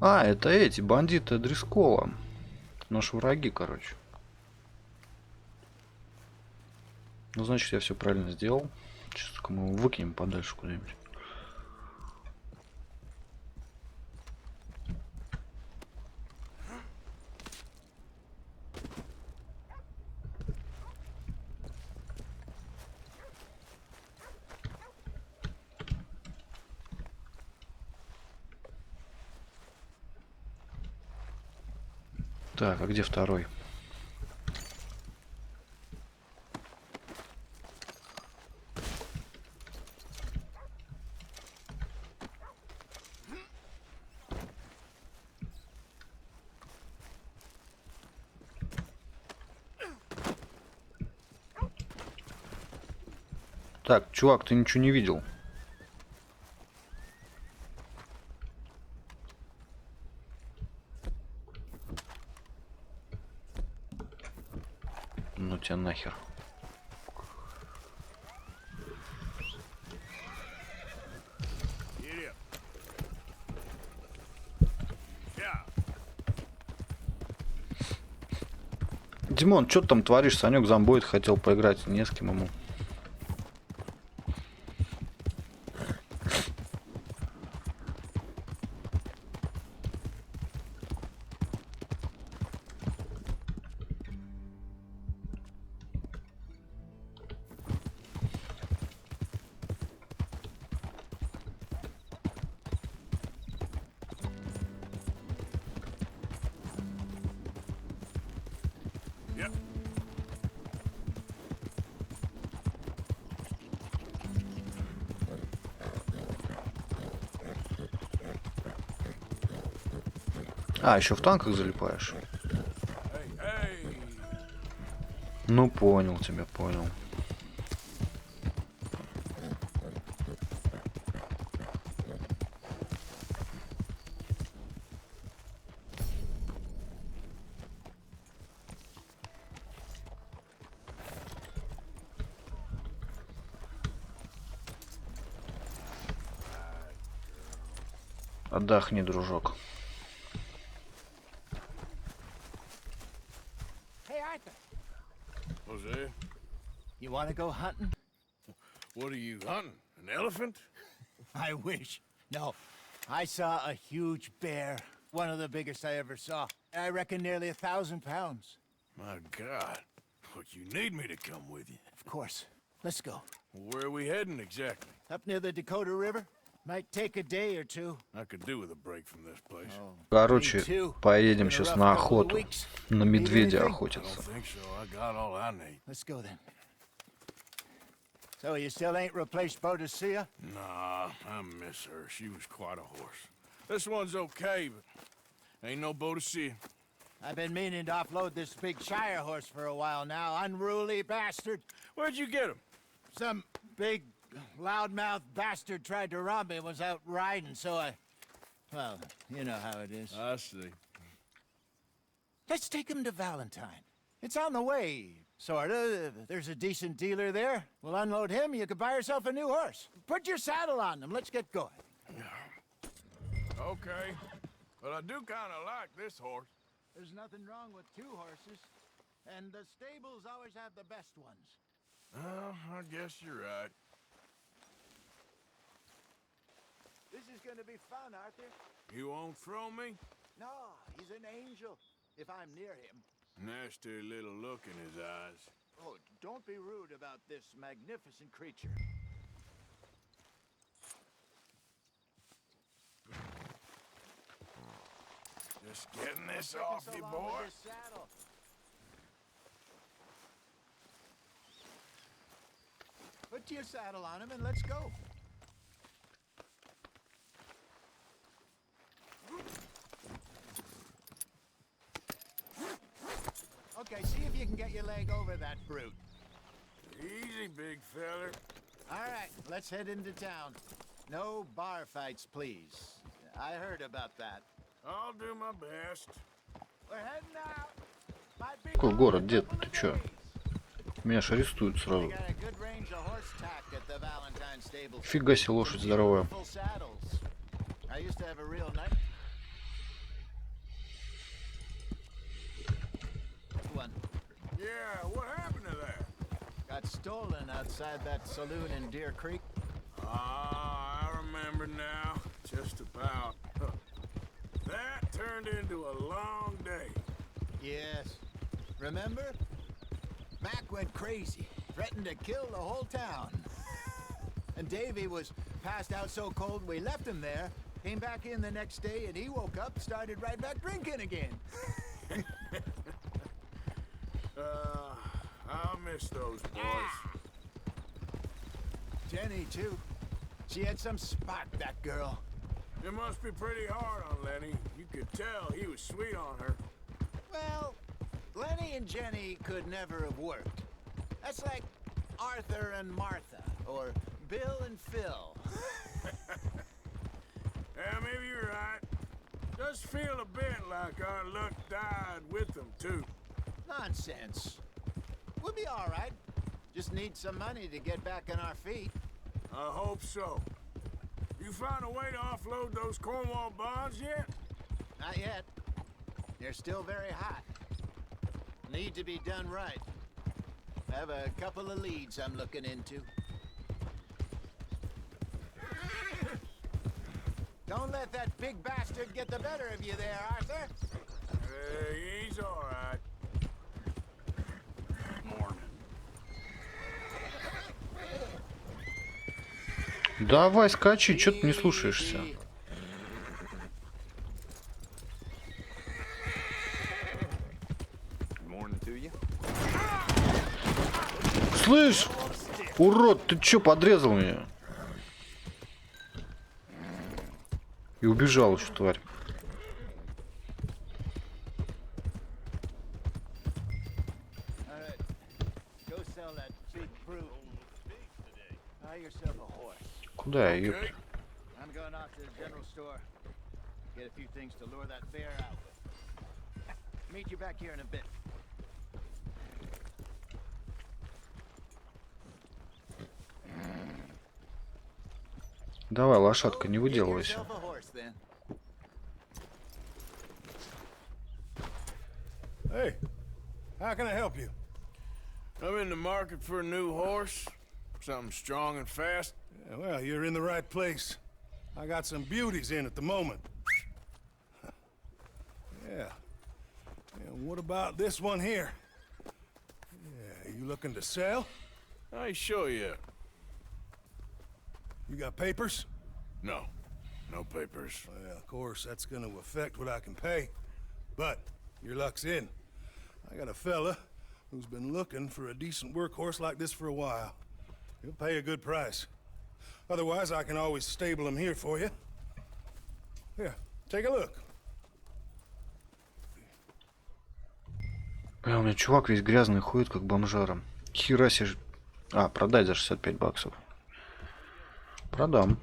А, это эти бандиты Дрискола. Наши враги, короче. Ну, значит, я все правильно сделал. Сейчас только мы его выкинем подальше куда-нибудь. Так, а где второй? Так, чувак, ты ничего не видел? Ну тебя нахер. Димон, что ты там творишь? Санек зомбоид, хотел поиграть, не с кем ему. А, еще в танках залипаешь? Ну, понял тебя, понял. Отдохни, дружок. You want to go hunting? What are you hunting? An elephant? I wish. No. I saw a huge bear. One of the biggest I ever saw. I reckon nearly 1,000 pounds. My God. Look, you need me to come with you. Of course. Let's go. Where are we heading exactly? Up near the Dakota River. Might take a day or two. I could do with a break from this place. Короче, поедем сейчас на охоту. На медведя охотиться. Let's go then. So you still ain't replaced Bodicea? Nah, I miss her. She was quite a horse. This one's okay, but ain't no Bodicea. I've been meaning to offload this big Shire horse for a while now. Unruly bastard. Where'd you get him? Some big, loudmouth bastard tried to rob me and was out riding, so I... Well, you know how it is. I see. Let's take him to Valentine. It's on the way. Sorta. There's a decent dealer there. We'll unload him, you can buy yourself a new horse. Put your saddle on him, let's get going. Okay. But I do kinda like this horse. There's nothing wrong with two horses. And the stables always have the best ones. Well, I guess you're right. This is gonna be fun, Arthur. You won't throw me? No, he's an angel. If I'm near him. Nasty little look in his eyes. Oh, don't be rude about this magnificent creature. Just getting this off you, boy. Put your saddle on him and let's go. Okay, see if you can get your leg over that brute. Easy, big feller. All right, let's head into town. No bar fights, please. I heard about that. I'll do my best. We're heading out. Какой город, дед? Ты чё? Меня ж арестуют сразу. Фига себе, лошадь здоровая. Yeah, what happened to that? Got stolen outside that saloon in Deer Creek. Ah, I remember now. Just about. That turned into a long day. Yes. Remember? Mac went crazy, threatened to kill the whole town. And Davy was passed out so cold we left him there, came back in the next day, and he woke up, started right back drinking again. I'll miss those boys. Jenny, too. She had some spot, that girl. It must be pretty hard on Lenny. You could tell he was sweet on her. Well, Lenny and Jenny could never have worked. That's like Arthur and Martha, or Bill and Phil. Yeah, maybe you're right. Does feel a bit like our luck died with them, too. Nonsense. We'll be all right. Just need some money to get back on our feet. I hope so. You find a way to offload those Cornwall bonds yet? Not yet. They're still very hot. Need to be done right. I have a couple of leads I'm looking into. Don't let that big bastard get the better of you there, Arthur. He's all right. Давай, скачи, что ты не слушаешься? Слышь, урод, ты чё подрезал меня? И убежал еще, тварь. Куда я, ёпт? Давай, лошадка, не выделывайся. Hey, how can I help you? I'm in the market for a new horse. Something strong and fast. Yeah, well, you're in the right place. I got some beauties in at the moment. Yeah. And what about this one here? Yeah, you looking to sell? I ain't sure yet. You got papers? No. No papers. Well, of course, that's gonna affect what I can pay. But your luck's in. I got a fella who's been looking for a decent workhorse like this for a while. He'll pay a good price. Otherwise, I can always stable him here for you. Here, take a look. У меня чувак весь грязный ходит, как бомжара. Хера себе. А, продать за 65 баксов. Продам.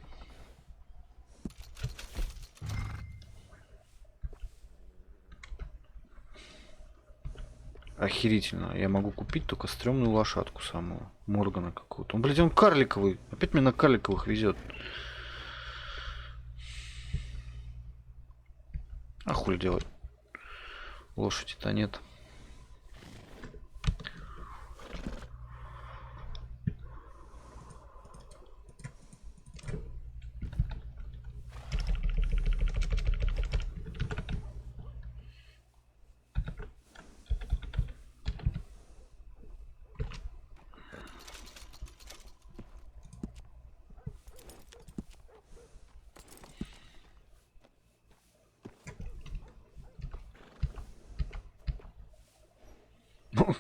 Охерительно. Я могу купить только стрёмную лошадку самую. Моргана какую-то. Он, блядь, он карликовый. Опять меня на карликовых везет. А хуй делать? Лошади-то нет.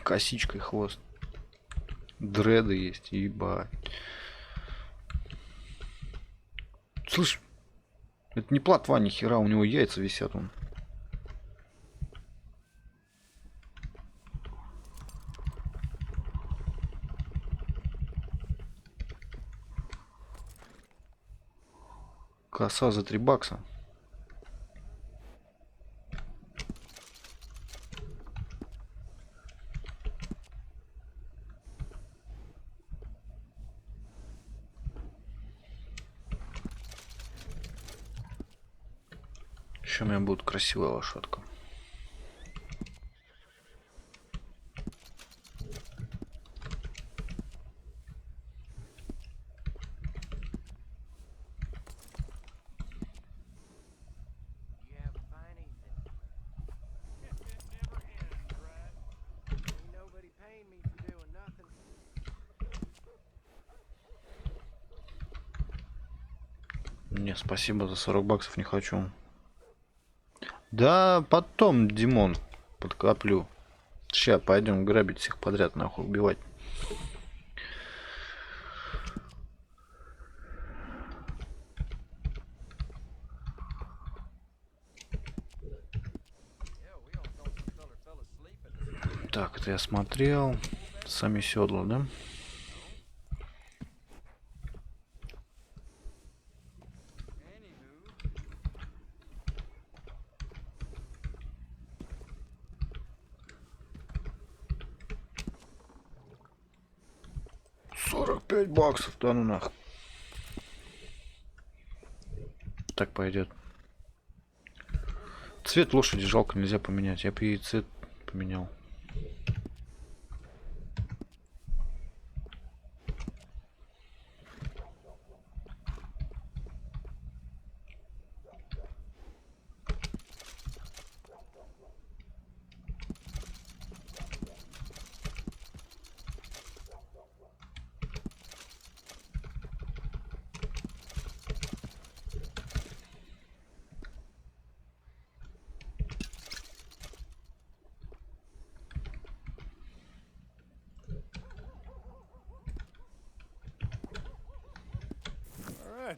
Косичкой хвост. Дреды есть, ебать. Слышь, это не плотва, ни хера, у него яйца висят он. Коса за 3 бакса. Еще у меня будет красивая лошадка. Не, спасибо, за 40 баксов не хочу. Да, потом, Димон, подкоплю. Сейчас пойдем грабить всех подряд, нахуй, убивать. Так, это я смотрел. Сами седла, да? $45, да ну нахуй. Так пойдет. Цвет лошади жалко, нельзя поменять. Я бы ей цвет поменял.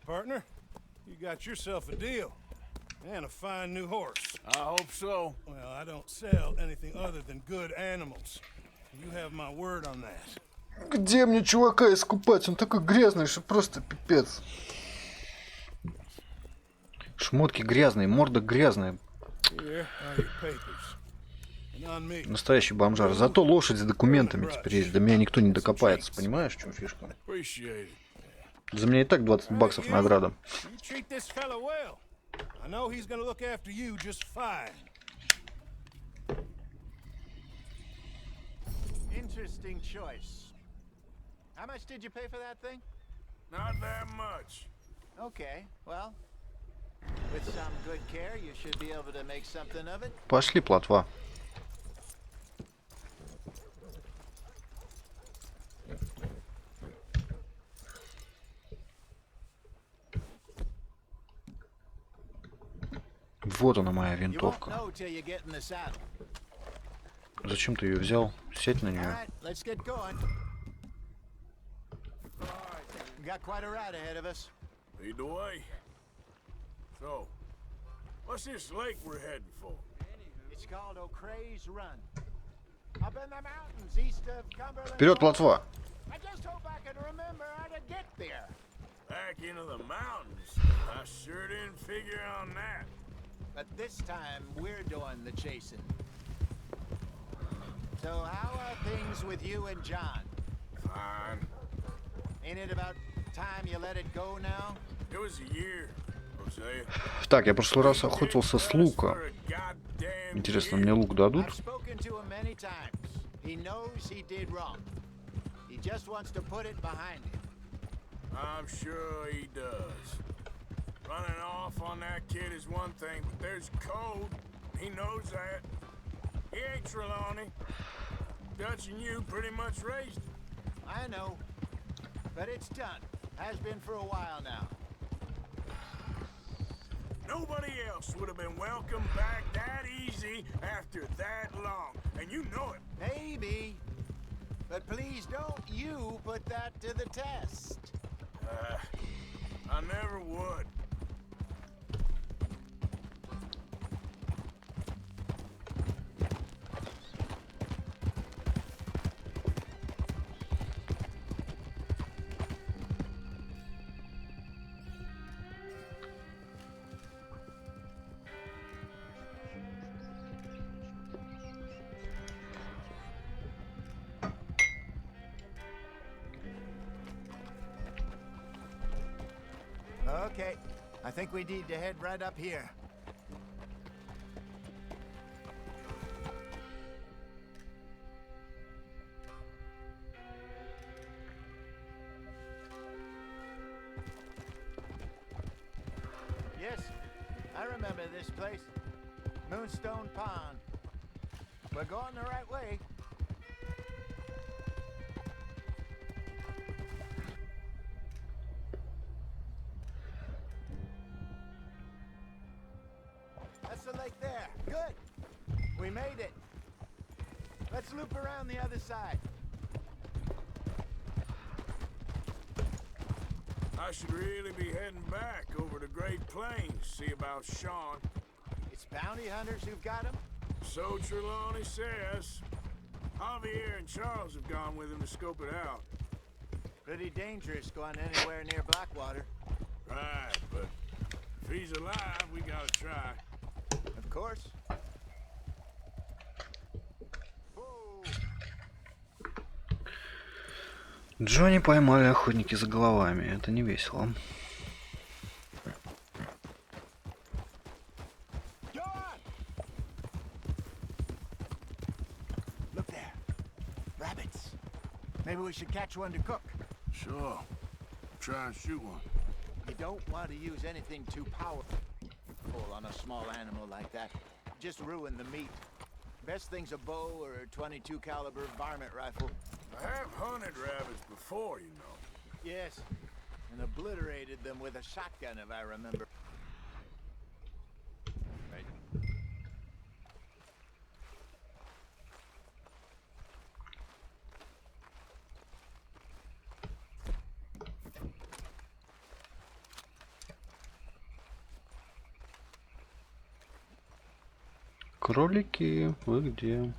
Partner, you got yourself a deal and a fine new horse. I hope so. Well, I don't sell anything other than good animals. You have my word on that. Где мне чувака искупать? Он такой грязный, что просто пипец. Шмотки грязные, морда грязная. Настоящий бомжар. Зато лошадь с документами теперь есть. До меня никто не докопается. Понимаешь, в чем фишка? За меня и так $20 награда. Interesting choice. How much did you pay for that thing? Not that much. Okay, well, with some good care, you should be able to make something of it. Пошли, плотва. Вот она, моя винтовка. Зачем ты ее взял? Сядь на нее. Lead the way. So, what's this lake we're heading for? It's called O'Crea's Run. Up in the mountains east of Cumberland. Вперед, плотва! I just hope I can remember how to get there. Back into the mountains? I sure didn't figure on that. But this time, we're doing the chasing. So how are things with you and John? Fine. Ain't it about time you let it go now? It was a year, Jose. Так, я в прошлый раз охотился с лука. Интересно, мне лук дадут? I've spoken to him many times. He knows he did wrong. He just wants to put it behind him. I'm sure he does. Running off on that kid is one thing, but there's code. He knows that. He ain't Trelawney. Dutch and you pretty much raised him. I know. But it's done. Has been for a while now. Nobody else would have been welcomed back that easy after that long. And you know it. Maybe. But please don't you put that to the test. I never would. Okay, I think we need to head right up here. Yes, I remember this place. Moonstone Pond. We're going the right way. That's the lake there. Good. We made it. Let's loop around the other side. I should really be heading back over the Great Plains, see about Sean. It's bounty hunters who've got him? So Trelawney says. Javier and Charles have gone with him to scope it out. Pretty dangerous going anywhere near Blackwater. Right, but if he's alive, we gotta try. Of course. Джонни поймали охотники за головами. Это не весело. Look there. Rabbits. Maybe we should catch one to cook. Sure. Try and shoot one. You don't want to use anything too powerful on a small animal like that. Just ruin the meat. Best thing's a bow or a .22 caliber varmint rifle. I have hunted rabbits before, you know. Yes, and obliterated them with a shotgun, if I remember. Right. Кролики, вы где?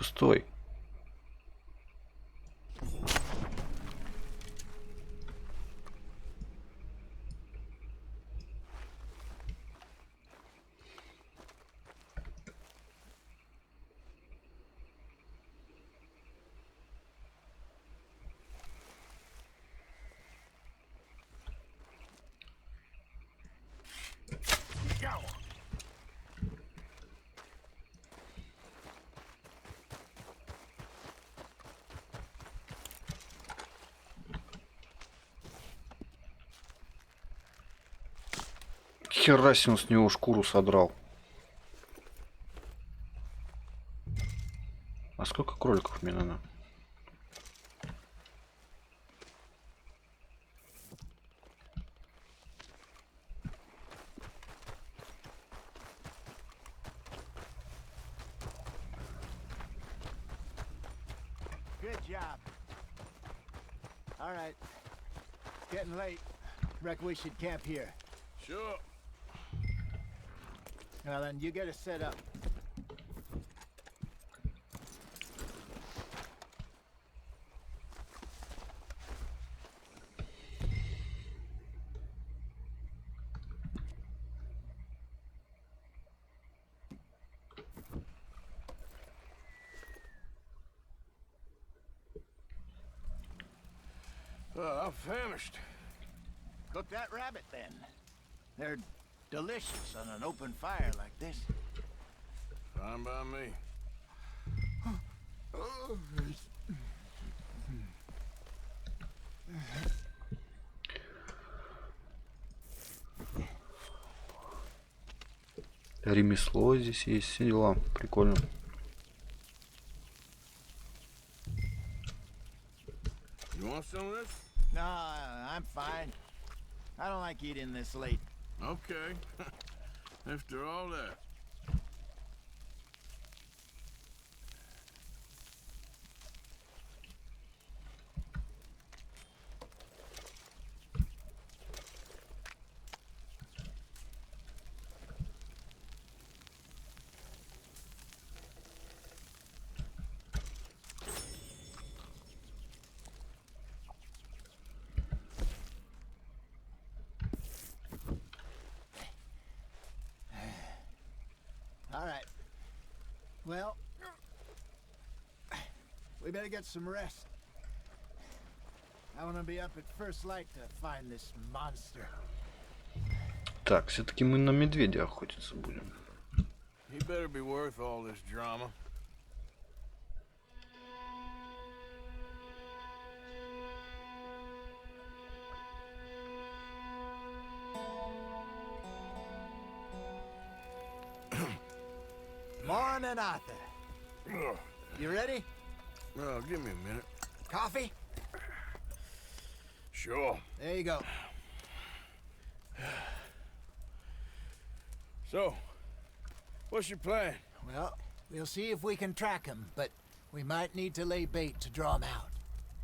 Стой. Херасин с него шкуру содрал. А сколько кроликов мне надо? Good job. All right. It's getting late. Reckon we should camp here. Sure. Well, then you get us set up. I'm famished. Cook that rabbit, then. They're delicious on an open fire like this. Fine by me. Ремесло здесь есть, все дела. Прикольно. You want some of this? No, I'm fine. I don't like eating this late. Okay. After all that. All right. Well, we better get some rest. I want to be up at first light to find this monster. Так, все-таки мы на медведя охотиться будем. He better be worth all this drama. Morning, Arthur. You ready? Well, give me a minute. Coffee? Sure. There you go. So, what's your plan? Well, we'll see if we can track him, but we might need to lay bait to draw him out.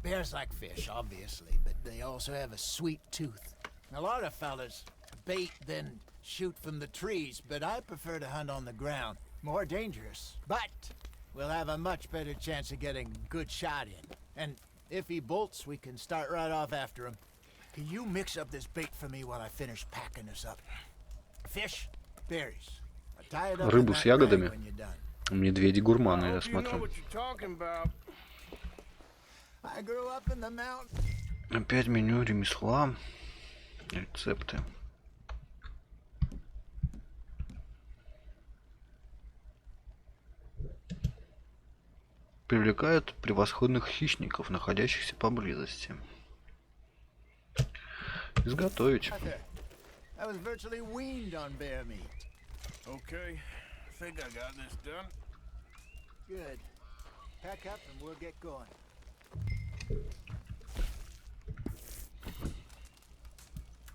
Bears like fish, obviously, but they also have a sweet tooth. A lot of fellas bait, then shoot from the trees, but I prefer to hunt on the ground. More dangerous, but we'll have a much better chance of getting a good shot in. And if he bolts, we can start right off after him. Can you mix up this bait for me while I finish packing this up? Fish, berries. Tie it up in Рыбу с that rag ягодами. when you're done. Медведи гурманы, я You know смотрю. what you're talking about. I grew up in the mountains. Опять меню ремесла. Рецепты. Привлекают превосходных хищников, находящихся поблизости. Изготовить. I was virtually weaned on bear meat. Okay, I think I got this done. Good. Pack up and we'll get going.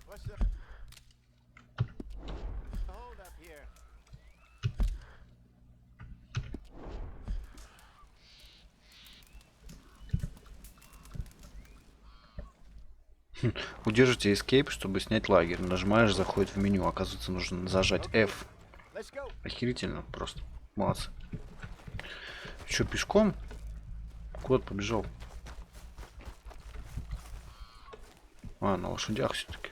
What's the hold up here? Удержите Escape, чтобы снять лагерь. Нажимаешь, заходит в меню. Оказывается, нужно зажать F. Охерительно просто. Молодцы. Что, пешком? Куда побежал? А, на лошадях все-таки.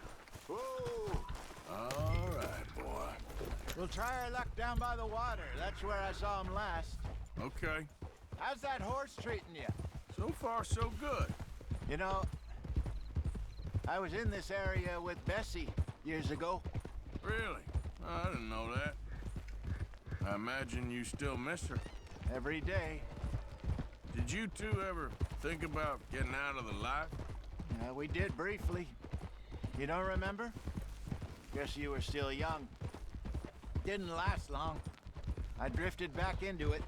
We'll try our luck down by the water. That's where I saw him last. Okay. How's that horse treating you? So far, so good. You know, I was in this area with Bessie years ago. Really? I didn't know that. I imagine you still miss her. Every day. Did you two ever think about getting out of the life? We did briefly. You don't remember? Guess you were still young. Didn't last long. I drifted back into it.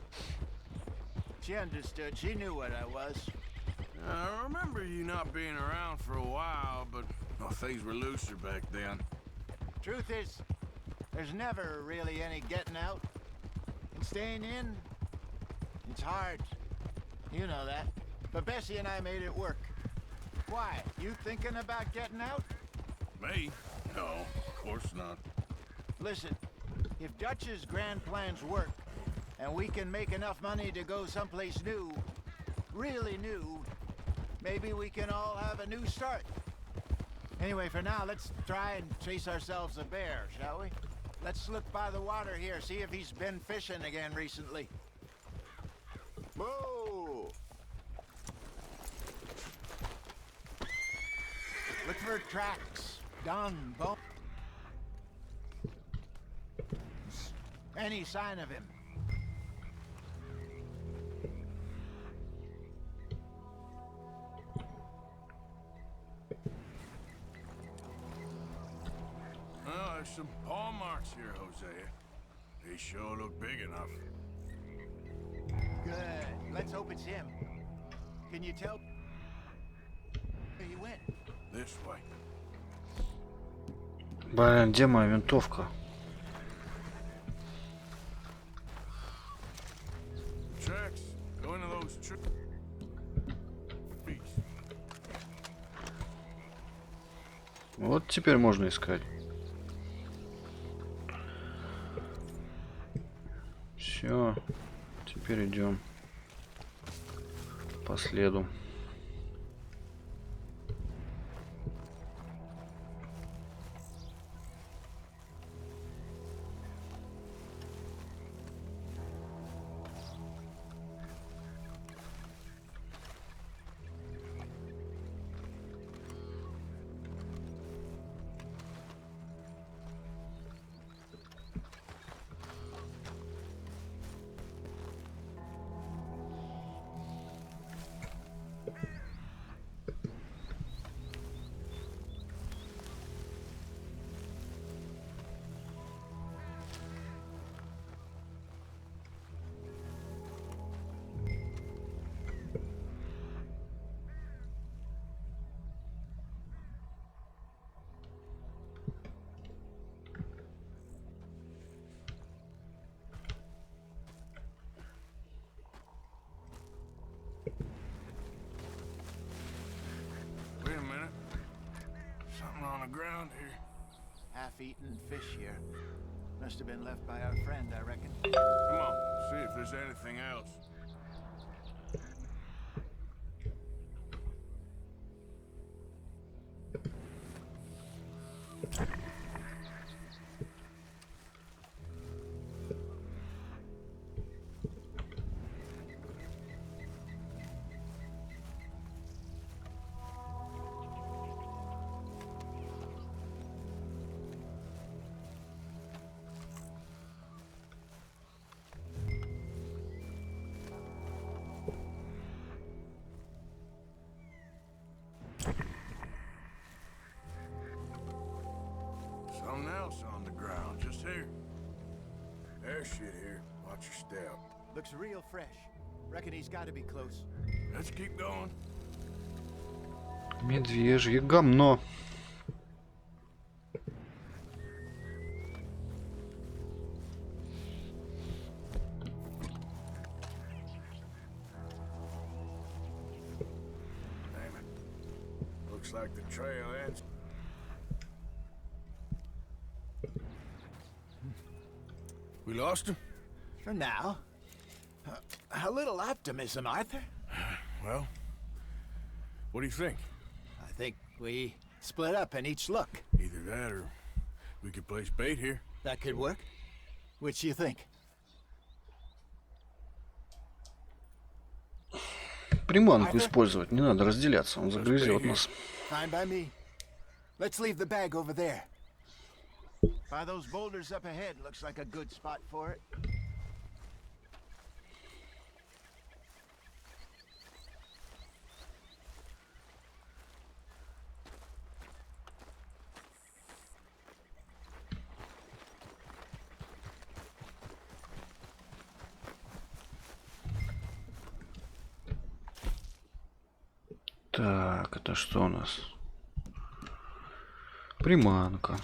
She understood. She knew what I was. I remember you not being around for a while, but well, things were looser back then. Truth is, there's never really any getting out. And staying in, it's hard. You know that. But Bessie and I made it work. Why? You thinking about getting out? Me? No, of course not. Listen, if Dutch's grand plans work, and we can make enough money to go someplace new, really new, maybe we can all have a new start. Anyway, for now, let's try and chase ourselves a bear, shall we? Let's slip by the water here, see if he's been fishing again recently. Whoa! Look for tracks, dung, bone. Any sign of him. Well, there's some paw marks here, Hosea. They sure look big enough. Good. Let's hope it's him. Can you tell where he went? This way. Блин, где моя винтовка? Tracks. Go into those trees. Вот теперь можно искать. Все. Теперь идем по следу. on the ground here. Half-eaten fish here. Must have been left by our friend, I reckon. Come on, see if there's anything else. Something else on the ground, just here. There's shit here. Watch your step. Looks real fresh. Reckon he's got to be close. Let's keep going. Медвежье гамно. Damn it. Looks like the trail ends. We lost him? For now. A little optimism, Arthur. Well, what do you think? I think we split up and each look. Either that or we could place bait here. That could work. Which you think? Приманку использовать, не надо разделяться, он загрызет нас. Fine by me. Let's leave the bag over there. By those boulders up ahead, looks like a good spot for it. Так, это что у нас? Приманка.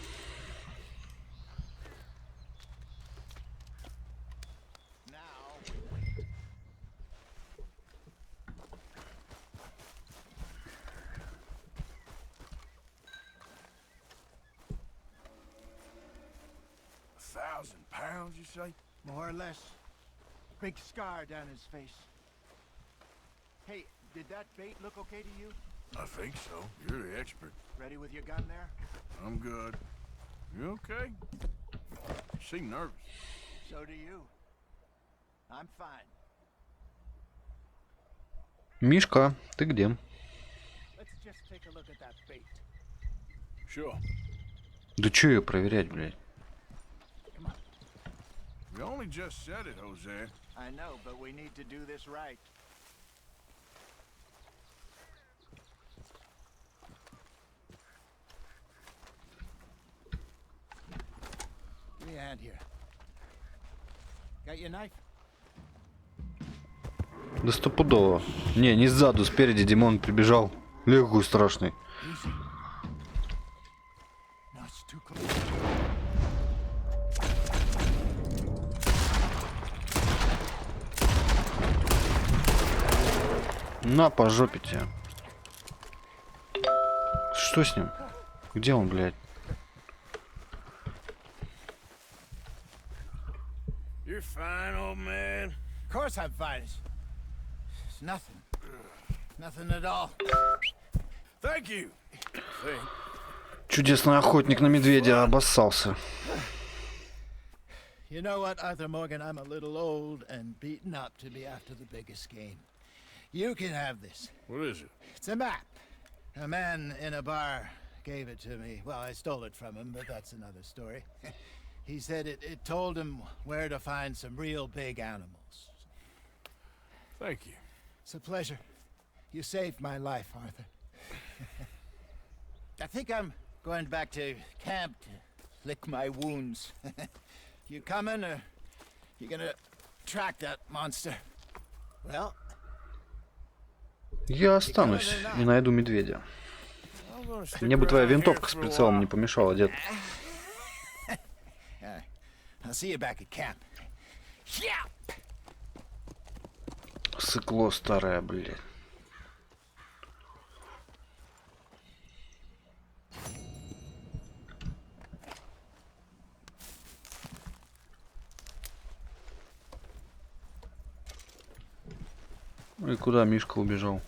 £1,000, you say? More or less. Big scar down his face. Hey, did that bait look okay to you? I think so. You're the expert. Ready with your gun there? I'm good. You okay? You seem nervous. So do you. I'm fine. Мишка, ты где? Let's just take a look at that bait. Sure. Да чё её проверять, блядь? You only just said it, Jose. I know, but we need to do this right. Give me a hand here. Got your knife? Да стопудово. Не сзаду, спереди Димон прибежал. Легкую страшный. На, по жопе тебе. Что с ним? Где он, блядь? You're fine, old man. Of course I'm fine. It's nothing. Nothing at all. Thank you. Чудесный охотник на медведя обоссался. You know what, Arthur Morgan? I'm a little old and beaten up to be after the biggest game. You can have this. What is it? It's a map. A man in a bar gave it to me. Well, I stole it from him, but that's another story. He said it told him where to find some real big animals. Thank you. It's a pleasure. You saved my life, Arthur. I think I'm going back to camp to lick my wounds. You coming, or you gonna track that monster? Well... Я останусь и найду медведя. Мне бы твоя винтовка с прицелом не помешала, дед. Сыкло старое, блядь. И куда Мишка убежал?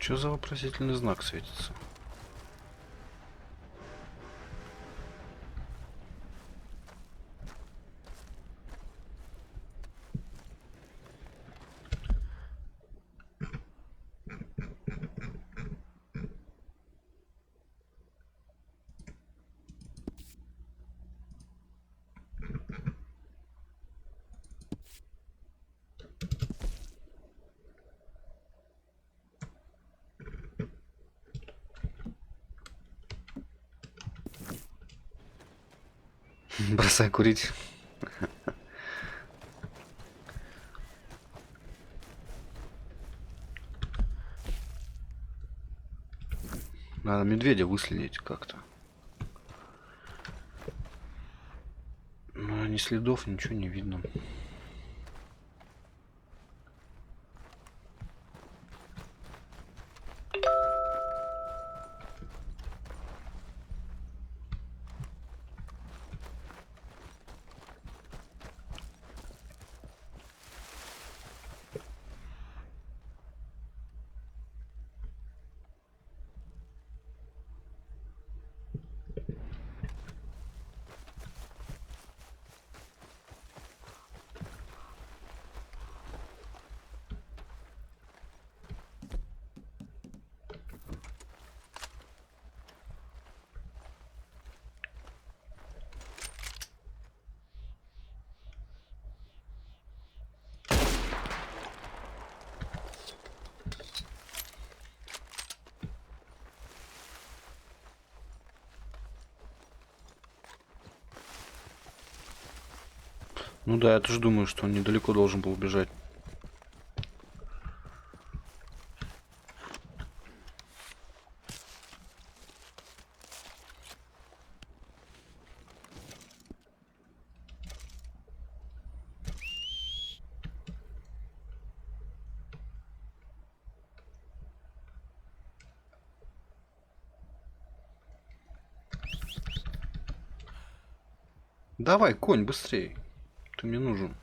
Что за вопросительный знак светится? Бросай курить. Надо медведя выследить как-то. Но ни следов, ничего не видно. Ну да, я тоже думаю, что он недалеко должен был убежать. Давай, конь, быстрее. Ты мне нужен.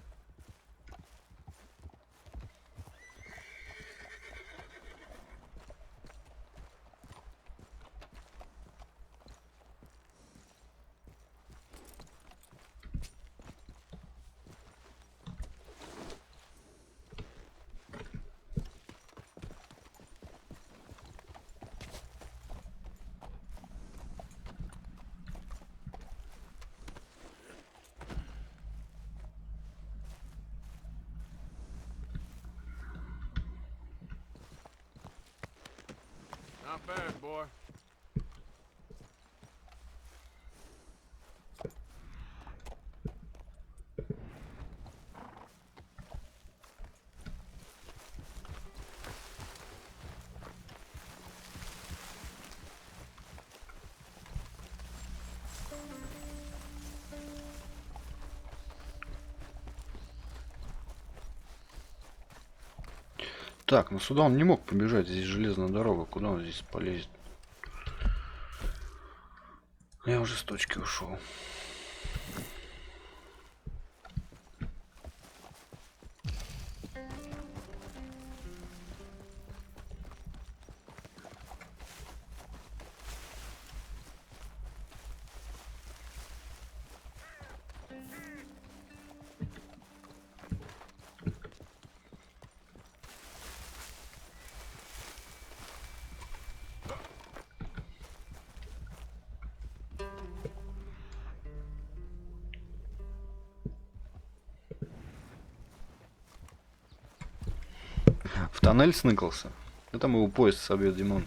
Not bad, boy. Так, ну сюда он не мог побежать, здесь железная дорога, куда он здесь полезет? Я уже с точки ушел. В тоннель сныкался? Да там его поезд собьет, Димон.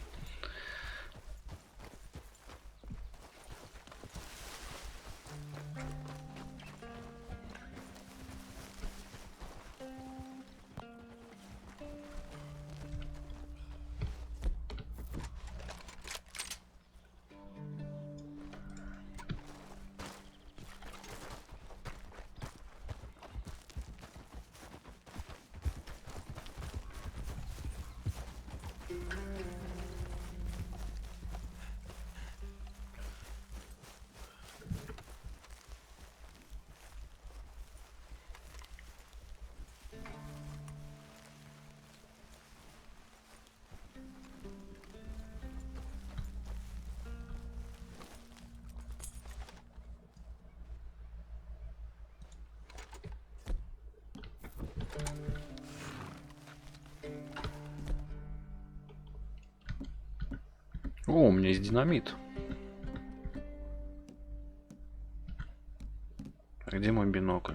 О, у меня есть динамит. А где мой бинокль?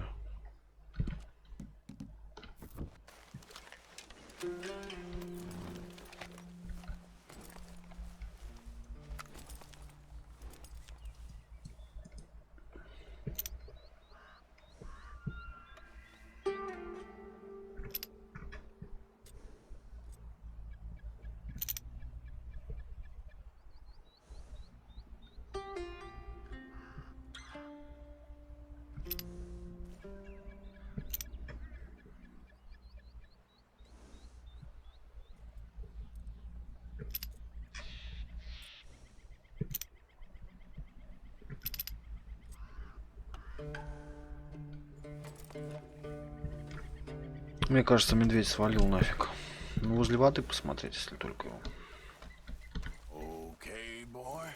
Мне кажется, медведь свалил нафиг. Ну, возле воды посмотреть, если только его. Okay, boy.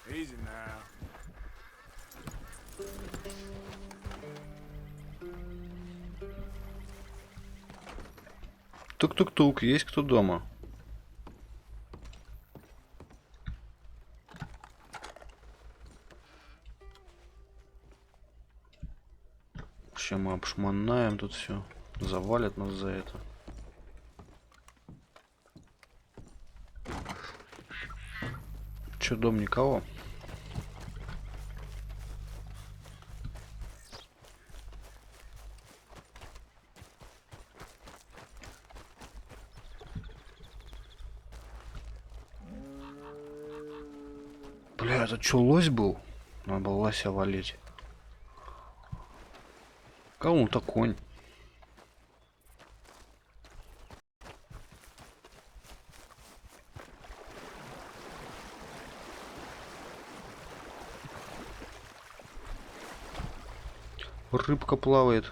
Easy now. Тук-тук-тук, есть кто дома? Вообще мап. обшмонаем тут все. Завалят нас за это. Че, дом никого? Бля, это что, лось был? Надо было лося валить. Кому-то конь. Рыбка плавает.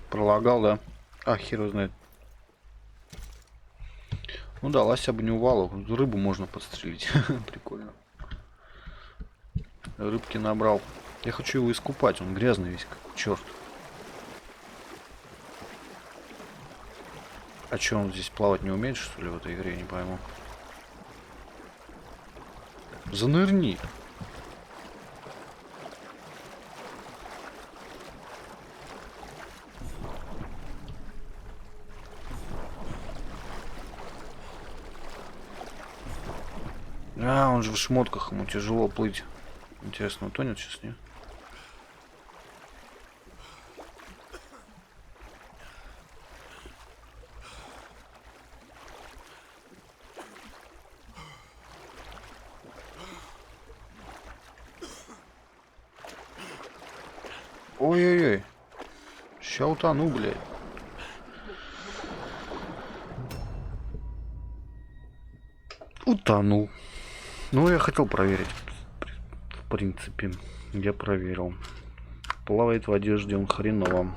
Пролагал, да? А, хер его знает. Ну да, лося бы не увалу. Рыбу можно подстрелить. Прикольно. Рыбки набрал. Я хочу его искупать. Он грязный весь, как черт. А что, он здесь плавать не умеет, что ли, в этой игре? Я не пойму. Занырни. А, он же в шмотках, ему тяжело плыть. Интересно, утонет сейчас, не? Ой-ой-ой. Ща утону, блядь. Утонул. Ну, я хотел проверить. В принципе, я проверил. Плавает в одежде он хреново.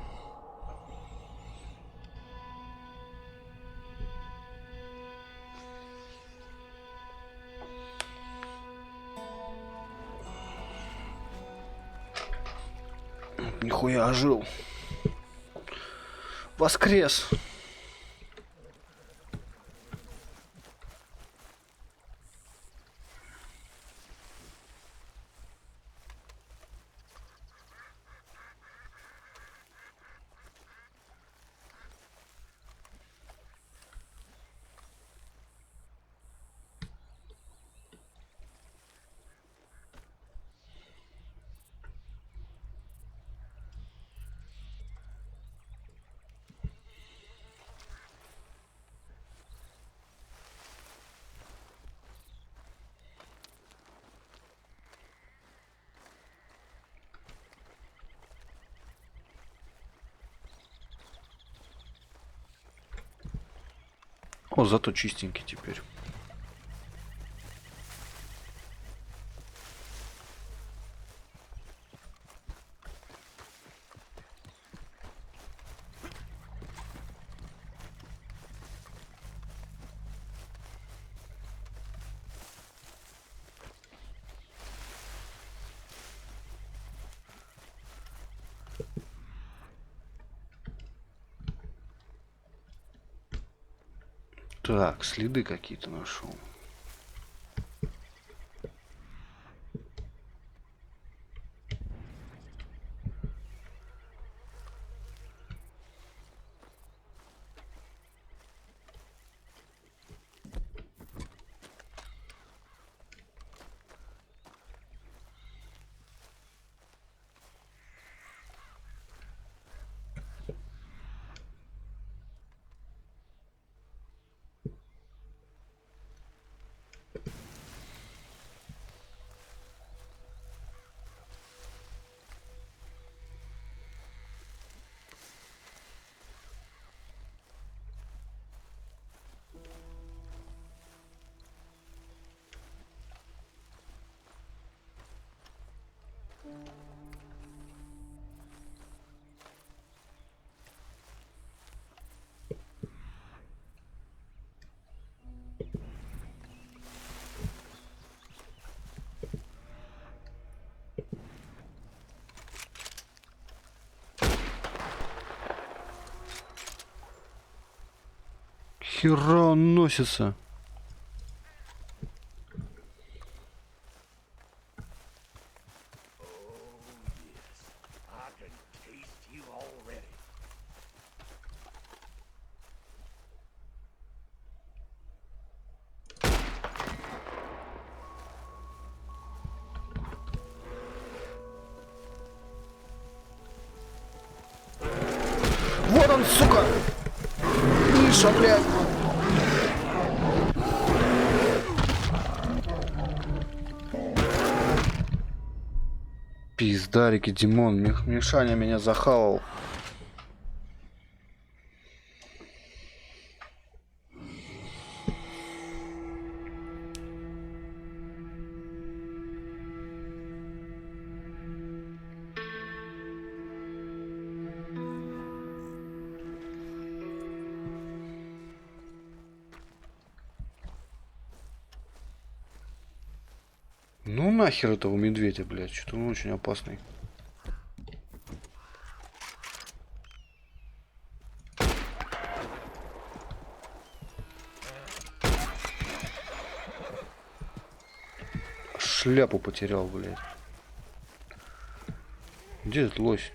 Нихуя ожил. Воскрес. О, зато чистенький теперь. Так, следы какие-то нашел. Нахера он носится? Вот он, сука! Миша, блядь! Пиздарики, Димон, Мишаня меня захавал. Ну нахер этого медведя, блядь, что-то он очень опасный. Шляпу потерял, блядь. Где этот лось?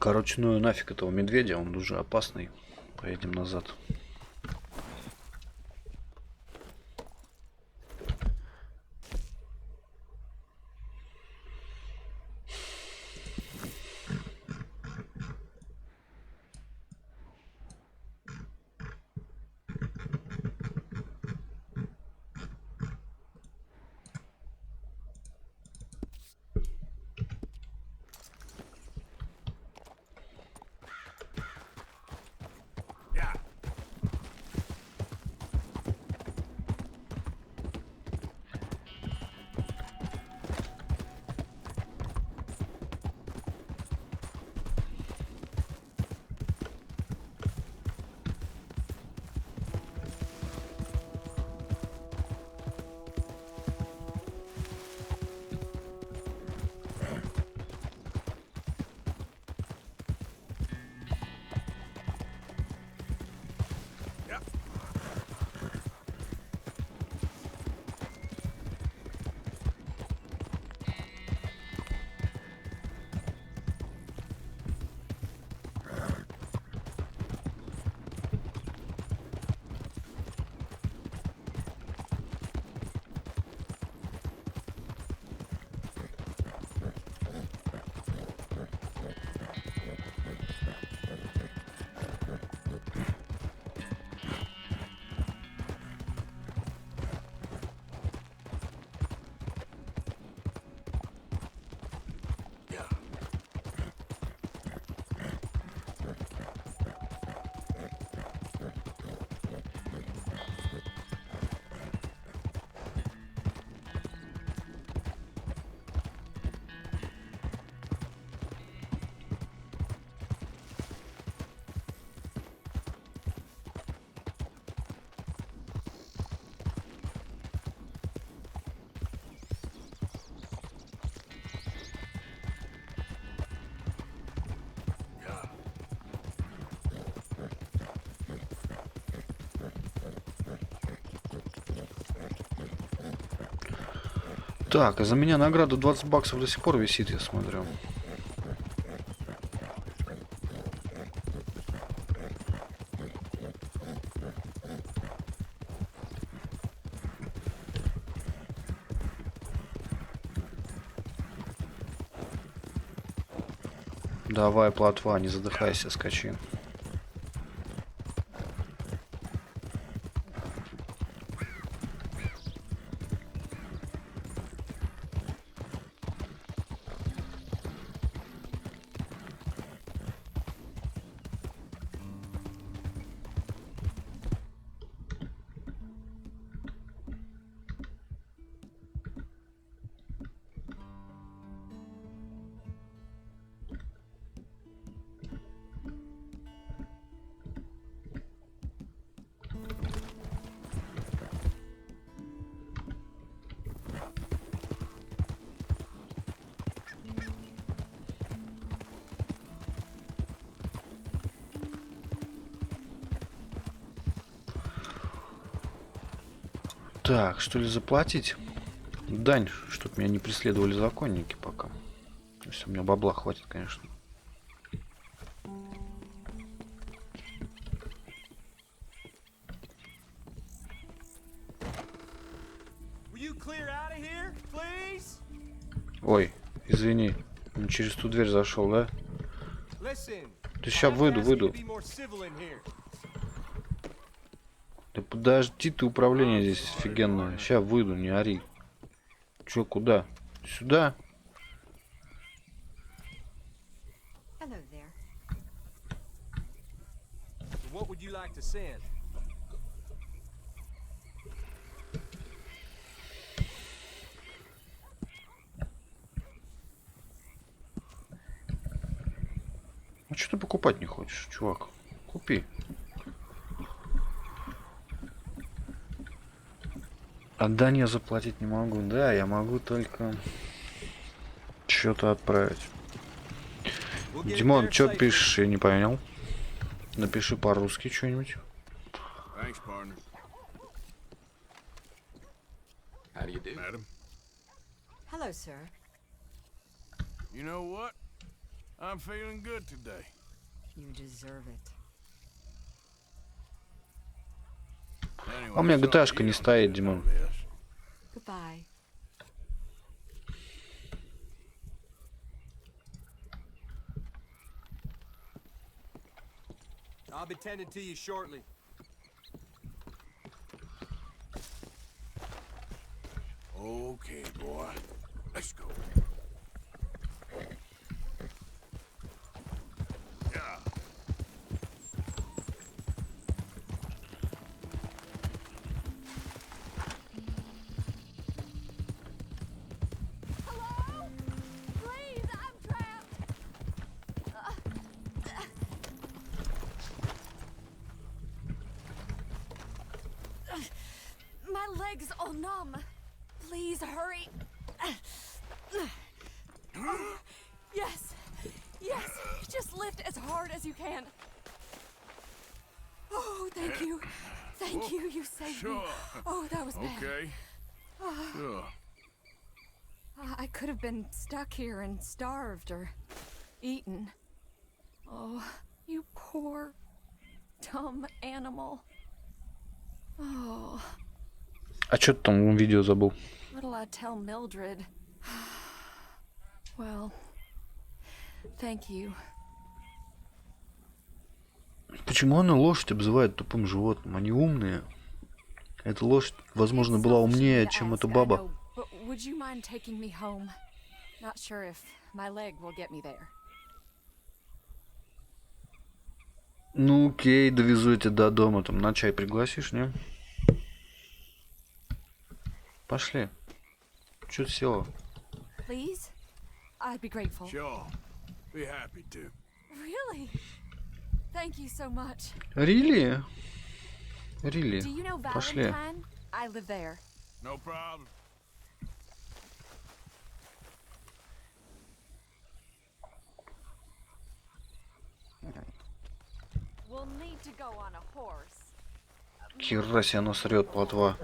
Короче, ну и нафиг этого медведя, он уже опасный. Поедем назад. Так, а за меня награда 20 баксов до сих пор висит, я смотрю. Давай, плотва, не задыхайся, скачи. Так, что ли заплатить? Дань, чтоб меня не преследовали законники пока. Если у меня бабла хватит, конечно. Ой, извини, не через ту дверь зашел, да? Ты сейчас выйду. Да подожди, ты управление здесь офигенное. Сейчас выйду, не ори. Чё, куда? Сюда? А что ты покупать не хочешь, чувак? Купи. А дань я заплатить не могу. Да, я могу только что-то отправить. Димон, что пишешь? Я не понял. Напиши по-русски что-нибудь. Thanks, partner. How do you do? Madam. Hello, sir. You know what? I'm feeling good today. You deserve it. А у меня GTA-шка не стоит, Димон. Goodbye. I'll be tending to you shortly. Okay, boy. Let's go. Yeah. Hello? Please, I'm trapped. My legs all numb. Please hurry. Yes. Yes. Just lift as hard as you can. Oh, thank you. Thank you. You saved me. Oh, that was bad. Okay. Sure. I could have been stuck here and starved or eaten. Oh, you poor, dumb animal. Oh. А что ты там в видео забыл? What'll I tell Mildred? Well, thank you. Почему она лошадь обзывает тупым животным? Они умные. Эта лошадь, возможно, была умнее, чем эта баба. Would you mind taking me home? Not sure if my leg will get me there. Ну окей, довезу тебя до дома. Там на чай пригласишь, не? Пошли. Чё ты села? Please? I'd be grateful. Sure. Be happy to. Really? Thank you so much. Really? Really? Do you know Пошли. Valentine? I live there. No problem. We'll need to go on a horse. Хера себе она срет, плотва.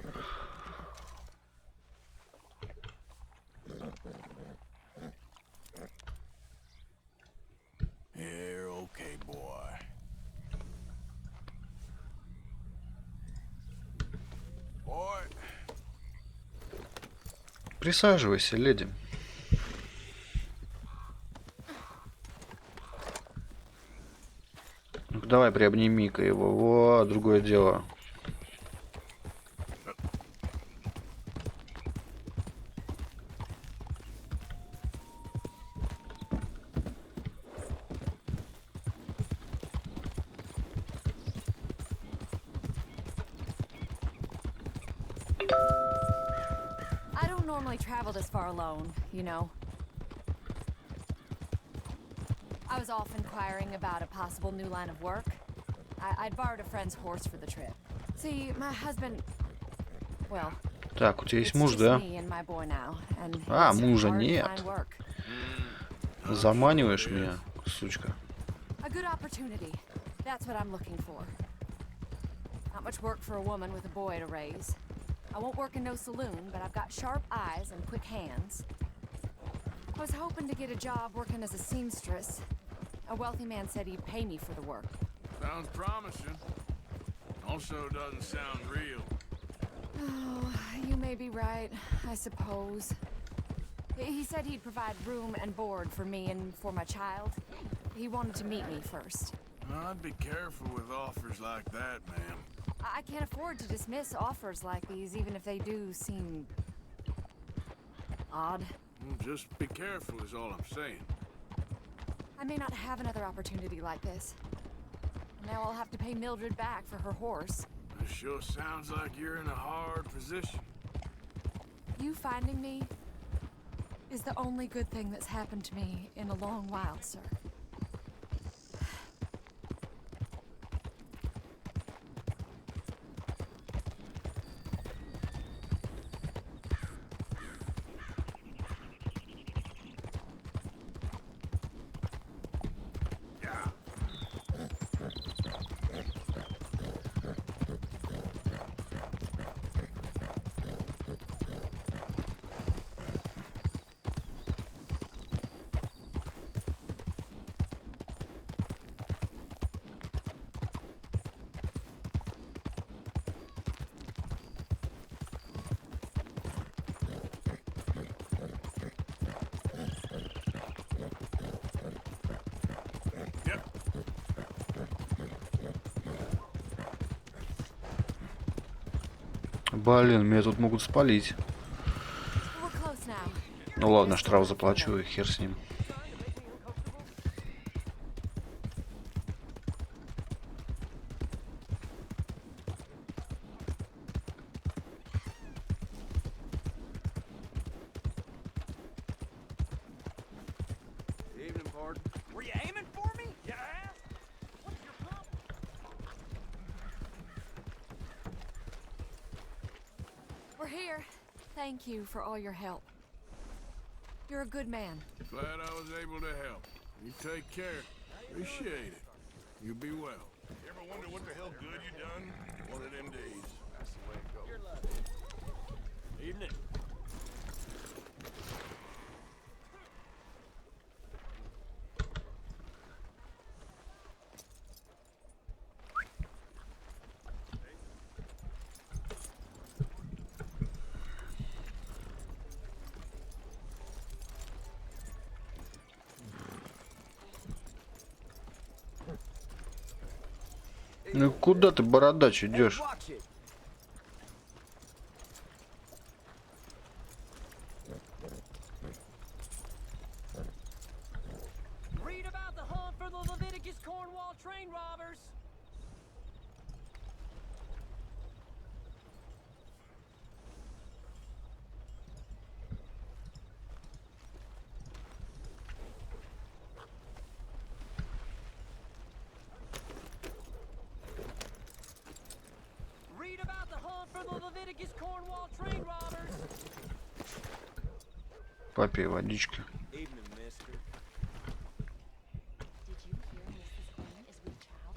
Присаживайся, леди. Ну-ка, давай приобними-ка его. Во, другое дело. I don't normally travel this far alone, you know. I was off inquiring about a possible new line of work. I'd borrowed a friend's horse for the trip. See, my husband... Well... Так, у тебя есть муж, да? А, мужа нет. Заманиваешь меня, сучка. A good opportunity. That's what I'm looking for. Not much work for a woman with a boy to raise. I won't work in no saloon, but I've got sharp eyes and quick hands. I was hoping to get a job working as a seamstress. A wealthy man said he'd pay me for the work. Sounds promising. Also doesn't sound real. Oh, you may be right, I suppose. He said he'd provide room and board for me and for my child. He wanted to meet me first. I'd be careful with offers like that, ma'am. I can't afford to dismiss offers like these, even if they do seem... odd. Just be careful is all I'm saying. I may not have another opportunity like this. Now I'll have to pay Mildred back for her horse. It sure sounds like you're in a hard position. You finding me is the only good thing that's happened to me in a long while, sir. Блин, меня тут могут спалить. Ну ладно, штраф заплачу и хер с ним. We're here. Thank you for all your help. You're a good man. Glad I was able to help. You take care. Appreciate it. You be well. You ever wonder what the hell good you done? One of them days. That's the way it goes. Your luck. Evening. Ну куда ты, бородач, идешь? Read about the hunt for the Leviticus Cornwall train robbers. Read about the hunt for the Leviticus Cornwall train robbers. Попей водички. Evening, mister. Did you hear Mrs. Green is with child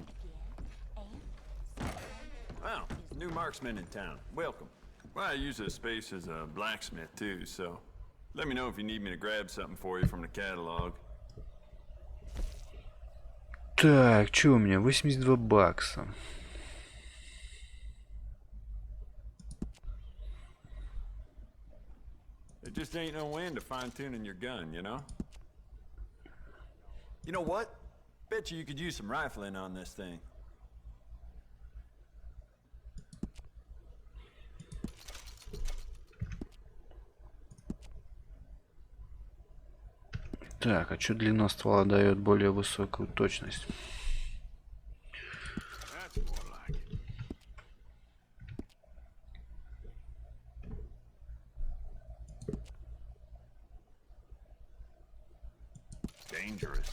again? Wow, new marksman in town. Welcome. Well, I use this space as a blacksmith too, so let me know if you need me to grab something for you from the catalog. Так, что у меня? 82 бакса. There just ain't no end to fine-tuning your gun, you know? You know what? Bet you could use some rifling on this thing. Так, а что длина ствола дает более высокую точность? Dangerous.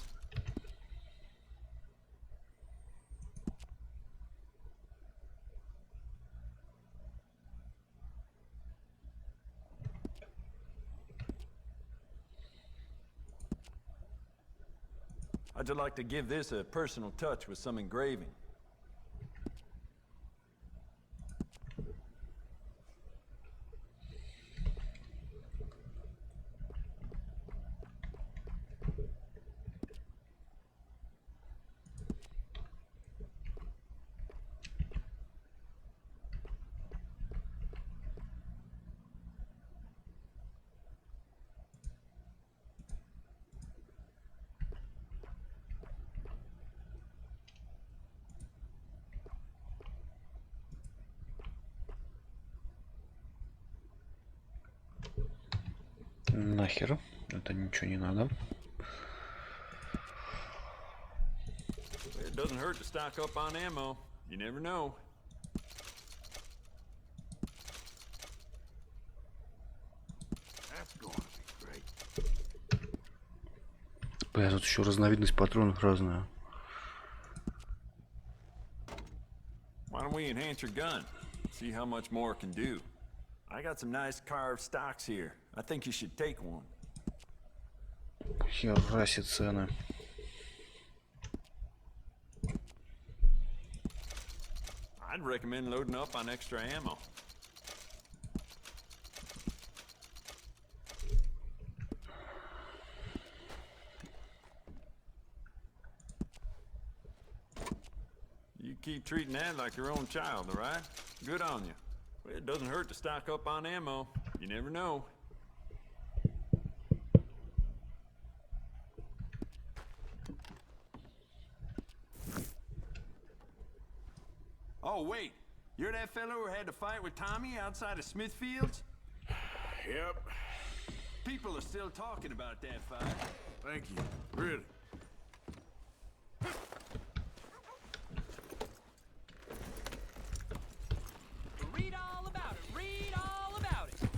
I'd just like to give this a personal touch with some engraving. Нахер, это ничего не надо. It doesn't hurt to stock up on ammo. You never know. That's gonna be great. Бля, тут еще разновидность патронов разная. Why don't we enhance your gun? See how much more it can do. I got some nice carved stocks here. I think you should take one. Хераси цены. I'd recommend loading up on extra ammo. You keep treating that like your own child, all right? Good on you. Well, it doesn't hurt to stock up on ammo. You never know. Oh, wait. You're that fellow who had to fight with Tommy outside of Smithfield's? Yep. People are still talking about that fight. Thank you. Really. Read all about it. Read all about it.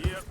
Yep.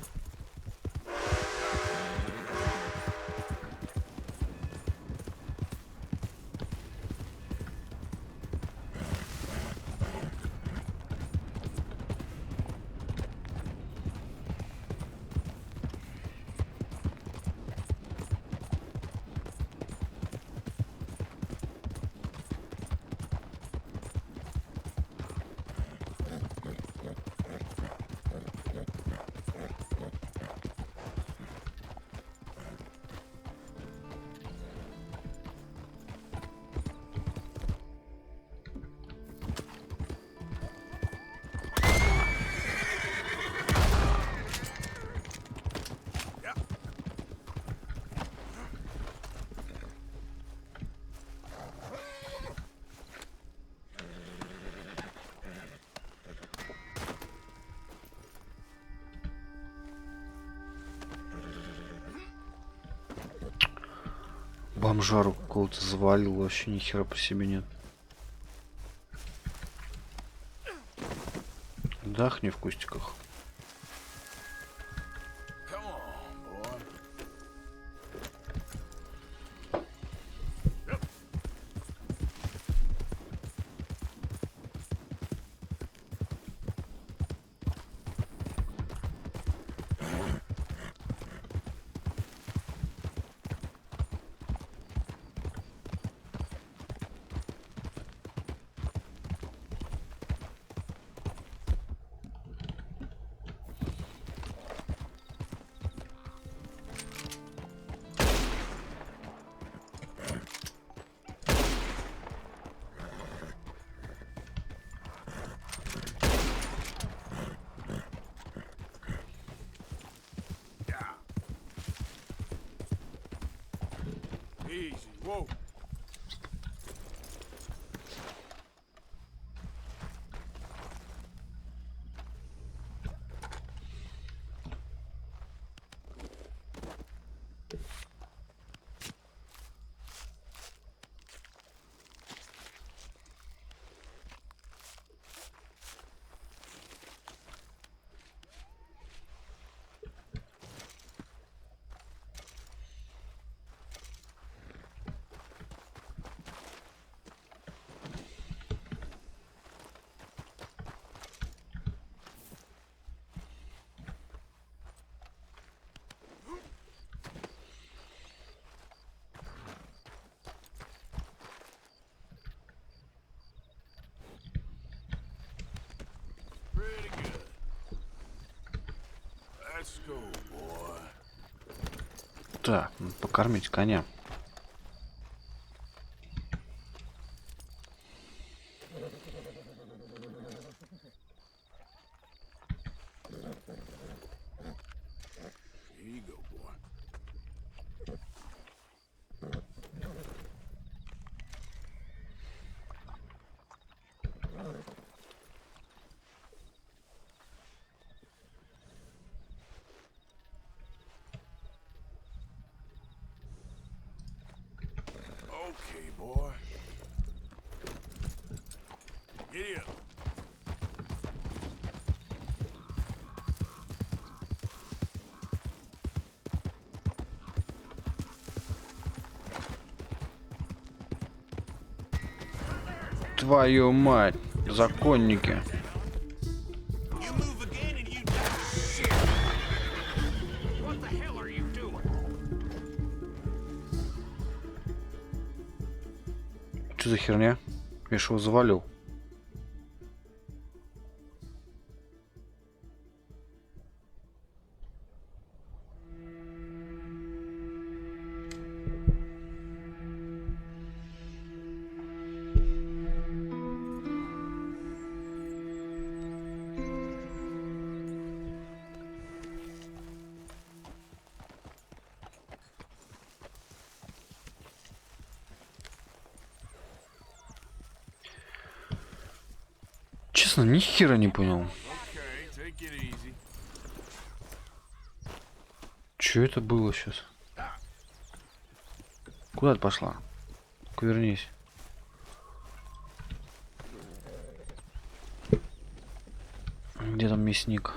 Бомжару какого-то завалил, вообще ни хера по себе нет. Отдохни в кустиках. Whoa. Pretty good. Let's go, boy. Так, покормить коня. Here you go, boy. Okay, boy. Giddy up. Твою мать, законники. What the hell are you doing? Что за херня? Я ж его завалил. Честно, ни хера не понял. Okay, take it easy. Что это было сейчас? Куда ты пошла? Вернись. Где там мясник?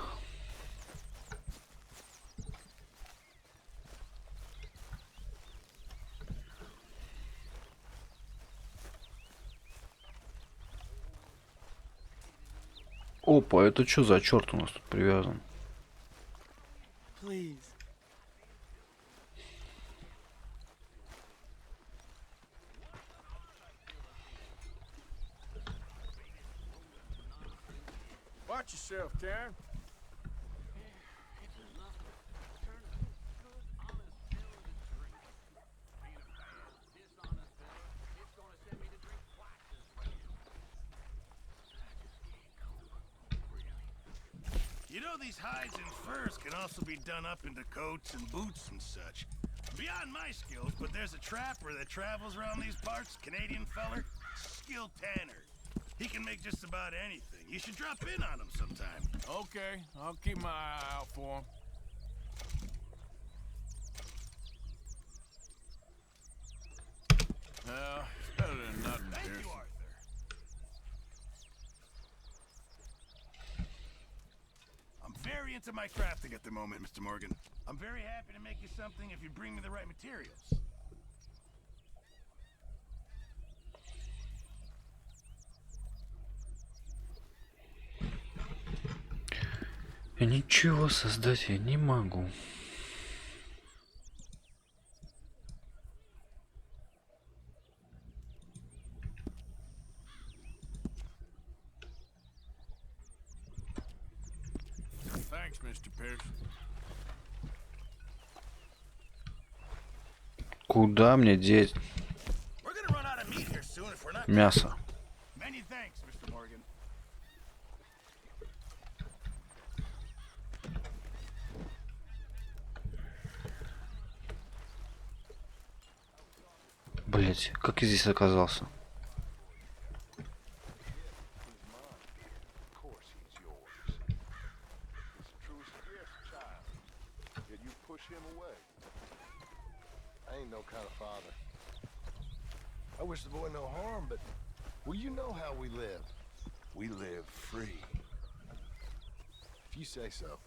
Опа, это что за черт у нас тут привязан? Please. Watch yourself, Karen. You know, these hides and furs can also be done up into coats and boots and such. Beyond my skills, but there's a trapper that travels around these parts, Canadian feller, skilled tanner. He can make just about anything. You should drop in on him sometime. Okay, I'll keep my eye out for him. Well, it's better than nothing, Thank Pierce. you, Arthur. I'm very into my crafting at the moment, Mr. Morgan. I'm very happy to make you something if you bring me the right materials. Я ничего создать я не могу. Thanks, Mr. Pierce. Куда мне деть We're gonna run out of meat here soon if we're not. мясо? Many thanks, Mr. Morgan. Блять, как я здесь оказался? I wish the boy no harm, but, well, you know how we live. We live free. If you say so.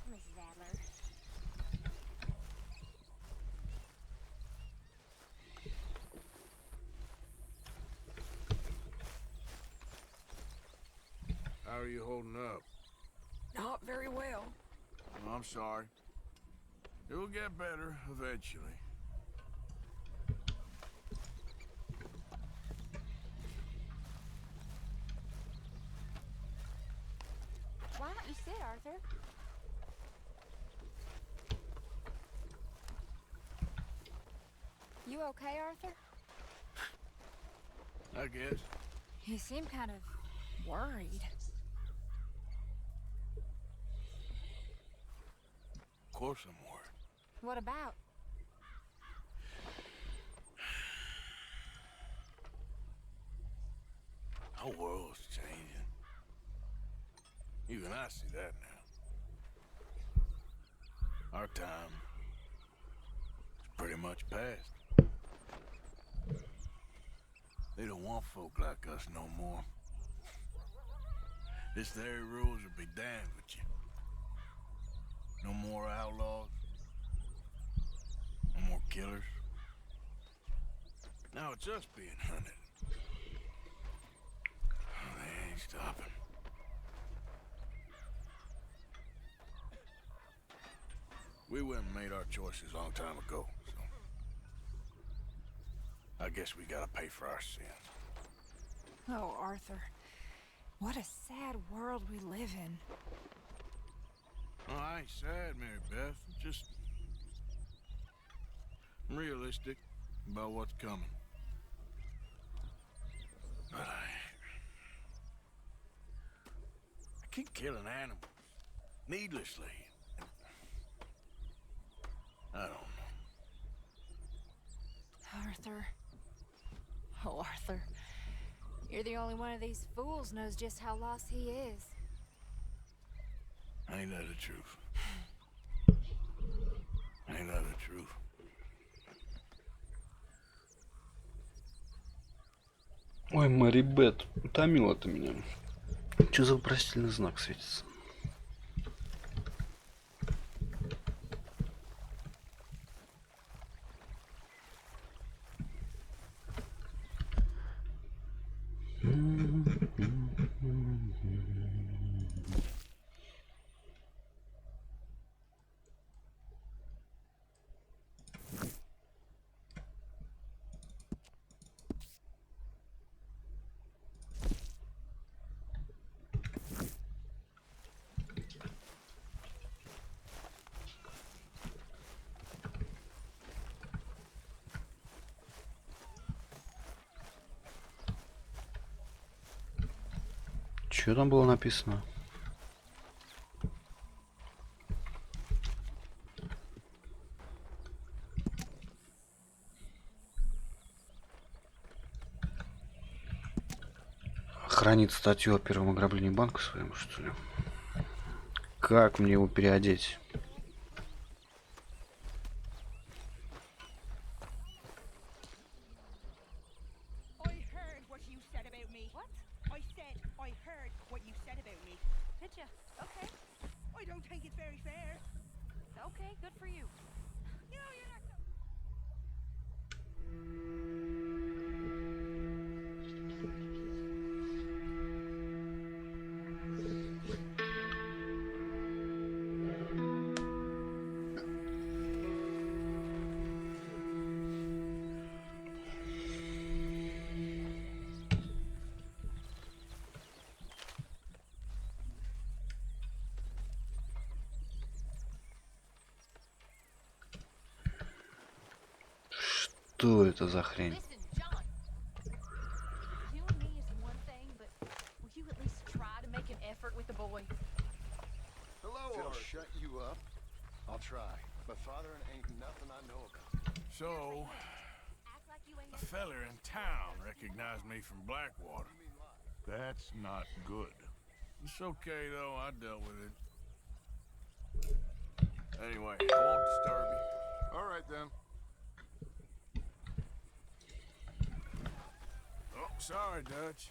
Mrs. Adler. How are you holding up? Not very well. Oh, I'm sorry. It'll get better eventually. Why don't you sit, Arthur? You okay, Arthur? I guess. You seem kind of worried. Of course I'm worried. What about? Our world's changing. Even I see that now. Our time is pretty much past. They don't want folk like us no more. This very rules will be damned with you. No more outlaws. No more killers. Now it's us being hunted. Oh, they ain't stopping. We went and made our choices a long time ago, so I guess we gotta pay for our sins. Oh, Arthur. What a sad world we live in. Oh, I ain't sad, Mary Beth. Just realistic about what's coming. But I keep killing animals needlessly. I don't know. Arthur. Oh, Arthur. You're the only one of these fools knows just how lost he is. Ain't that the truth? Ain't that the truth? Ой, Мэри Бет, утомила ты меня. Что за вопросительный знак светится? Что там было написано? Хранит статью о первом ограблении банка своему, что ли? Как мне его переодеть? Что это за хрень? You and me is one thing, but will you at least try to make an effort with the boy? Hello, They'll shut you up. I'll try. But father ain't nothing I know about. So, a feller in town recognized me from Blackwater. That's not good. It's okay, though. I dealt with it. Anyway, I won't disturb you. All right, then. Oh, sorry, Dutch.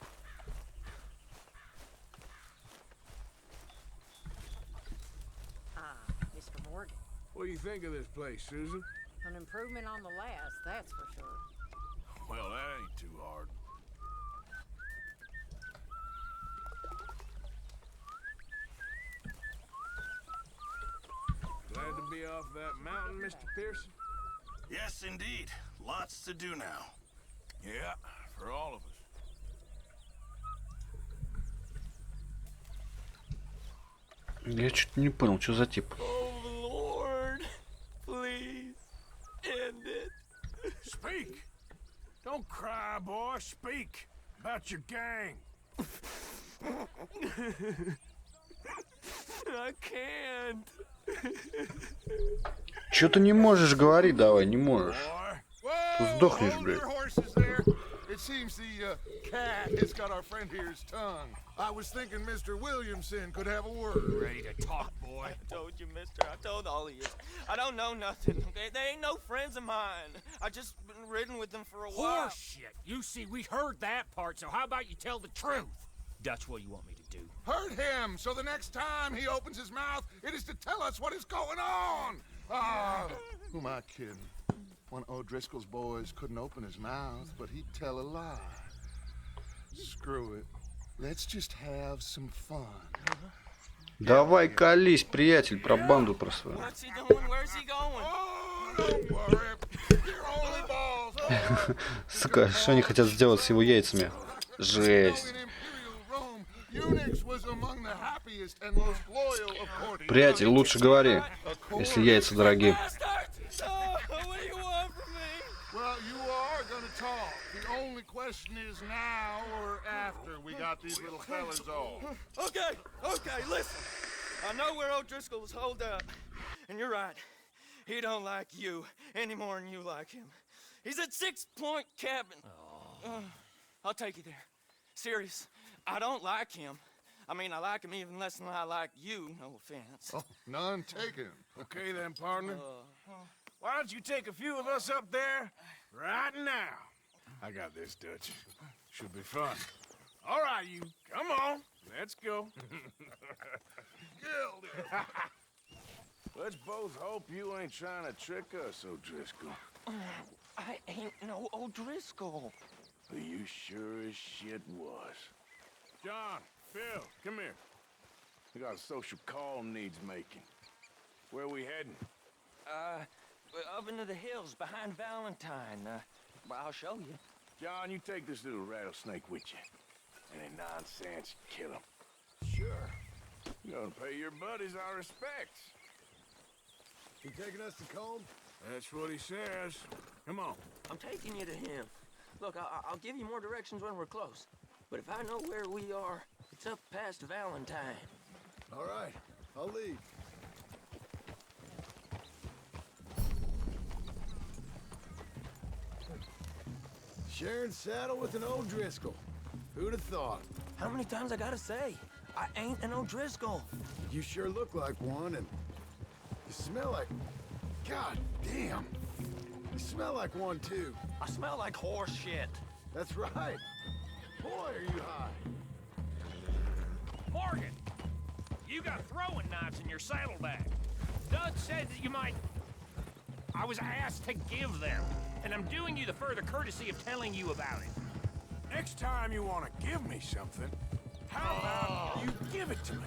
Mr. Morgan. What do you think of this place, Susan? An improvement on the last, that's for sure. Well, that ain't too hard. Glad to be off that mountain, Mr. Pearson? Yes, indeed. Lots to do now. Yeah, for all of us. Я что-то не понял, что за тип. Oh, Lord, please end it. Speak. Don't cry, boy. Speak about your gang. I can't. Чё ты не можешь говорить, давай, не можешь. Ты сдохнешь, блядь. It seems the cat has got our friend here's tongue. I was thinking Mr. Williamson could have a word. Ready to talk, boy. I told you, mister. I told all of you. I don't know nothing, okay? They ain't no friends of mine. I just been ridden with them for a while. Horseshit. You see, we heard that part, so how about you tell the truth? Dutch, what do you want me to do? Hurt him, so the next time he opens his mouth, it is to tell us what is going on. Ah, who am I kidding? One of O'Driscoll's boys couldn't open his mouth, but he'd tell a lie. Screw it. Let's just have some fun. Давай колись, приятель, про банду про свою. What's he doing? Where's he going? Don't worry. You're only balls. Сука, что они хотят сделать с его яйцами? Жесть. Приятель, лучше говори, если яйца дорогие. Well, you are gonna talk. The only question is now or after we got these little fellas off. Okay, listen. I know where O'Driscoll was holed up. And you're right. He don't like you any more than you like him. He's at 6 Point Cabin. I'll take you there. Serious. I don't like him. I mean, I like him even less than I like you, no offense. Oh, none taken. Okay then, partner. Why don't you take a few of us up there right now? I got this, Dutch. Should be fun. All right, you. Come on. Let's go. Let's both hope you ain't trying to trick us, O'Driscoll. I ain't no O'Driscoll. You sure as shit was. John, Phil, come here. We got a social call needs making. Where are we heading? Up into the hills behind Valentine. Well, I'll show you. John, you take this little rattlesnake with you. Any nonsense, kill him. Sure. You're gonna pay your buddies our respects. You taking us to Combe? That's what he says. Come on. I'm taking you to him. Look, I'll give you more directions when we're close. But if I know where we are, it's up past Valentine. All right, I'll lead. Sharing saddle with an O'Driscoll. Who'd have thought? How many times I gotta say? I ain't an O'Driscoll. You sure look like one, and you smell like... God damn. You smell like one, too. I smell like horse shit. That's right. Boy, are you high. Morgan, you got throwing knives in your saddlebag. Dutch said that you might... I was asked to give them, and I'm doing you the further courtesy of telling you about it. Next time you want to give me something, how about you give it to me?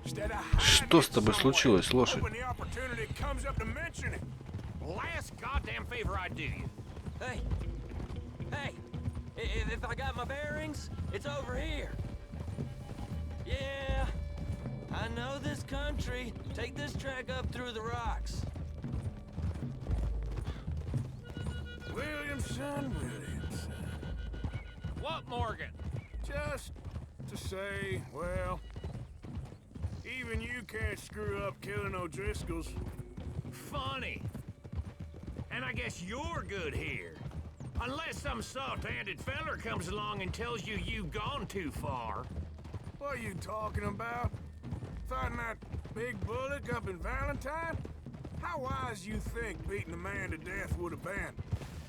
Instead of Что с тобой случилось, лошадь? when the opportunity comes up to mention it. Last goddamn favor I do you. Hey, if I got my bearings, it's over here. Yeah, I know this country. Take this track up through the rocks. Williamson. What, Morgan? Just to say, well, even you can't screw up killing O'Driscolls. Funny. And I guess you're good here. Unless some soft-handed feller comes along and tells you you've gone too far. What are you talking about? Fighting that big bullock up in Valentine? How wise you think beating a man to death would have been?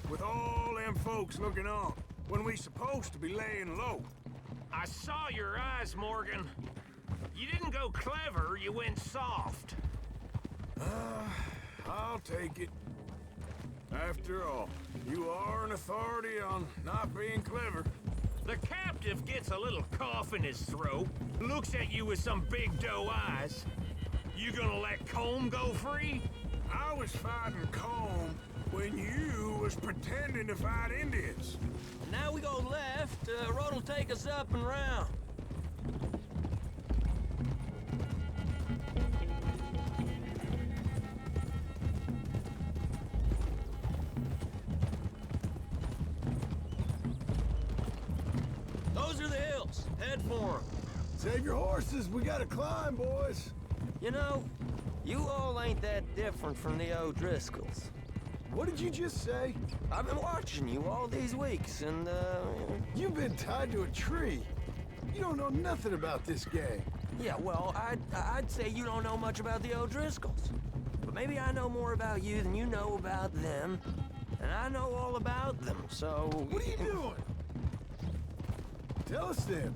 With all them folks looking on, when we supposed to be laying low. I saw your eyes, Morgan. You didn't go clever, you went soft. I'll take it. After all, you are an authority on not being clever. The captive gets a little cough in his throat, looks at you with some big doe eyes. You gonna let Combe go free? I was fighting Combe when you was pretending to fight Indians. Now we go left, road will take us up and round. Those are the hills. Head for them. Save your horses. We gotta climb, boys. You know, you all ain't that different from the O'Driscolls. What did you just say? I've been watching you all these weeks, and, You've been tied to a tree. You don't know nothing about this gang. Yeah, well, I'd say you don't know much about the O'Driscolls. But maybe I know more about you than you know about them. And I know all about them, so... What are you doing? Tell us then.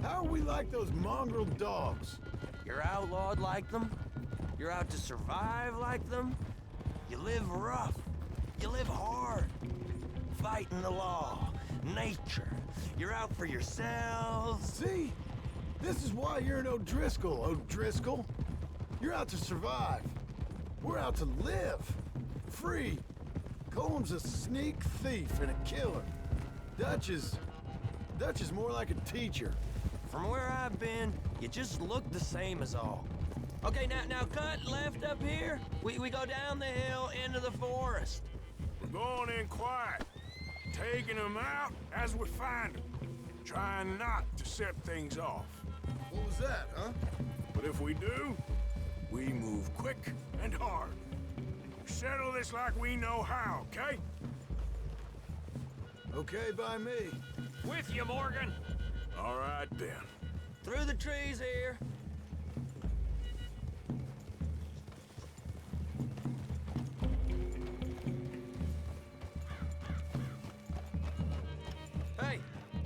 How are we like those mongrel dogs? You're outlawed like them. You're out to survive like them. You live rough. You live hard. Fighting the law. Nature. You're out for yourselves. See? This is why you're an O'Driscoll, O'Driscoll. You're out to survive. We're out to live. Free. Combs a sneak thief and a killer. Dutch is more like a teacher. From where I've been, you just look the same as all. Okay, now cut left up here. We go down the hill into the forest. We're going in quiet, taking them out as we find them, trying not to set things off. What was that, huh? But if we do, we move quick and hard. Settle this like we know how, okay? Okay by me. With you, Morgan. All right, then. Through the trees here. Hey,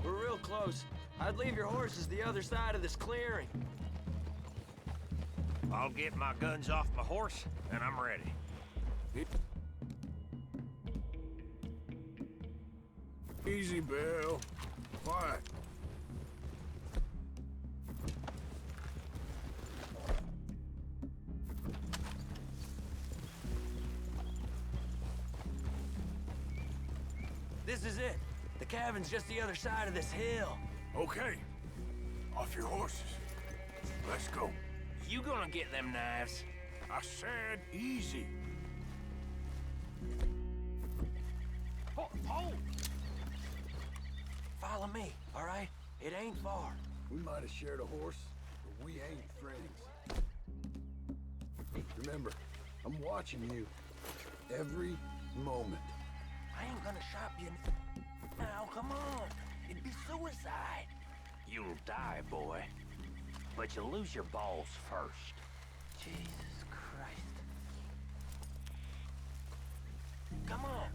we're real close. I'd leave your horses the other side of this clearing. I'll get my guns off my horse, and I'm ready. Easy, Bill. Quiet. This is it. The cabin's just the other side of this hill. Okay. Off your horses. Let's go. You gonna get them knives? I said easy. Hold! Follow me, all right? It ain't far. We might have shared a horse, but we ain't friends. Remember, I'm watching you every moment. I ain't gonna shop you now, come on. It'd be suicide. You'll die, boy. But you'll lose your balls first. Jesus Christ. Come on.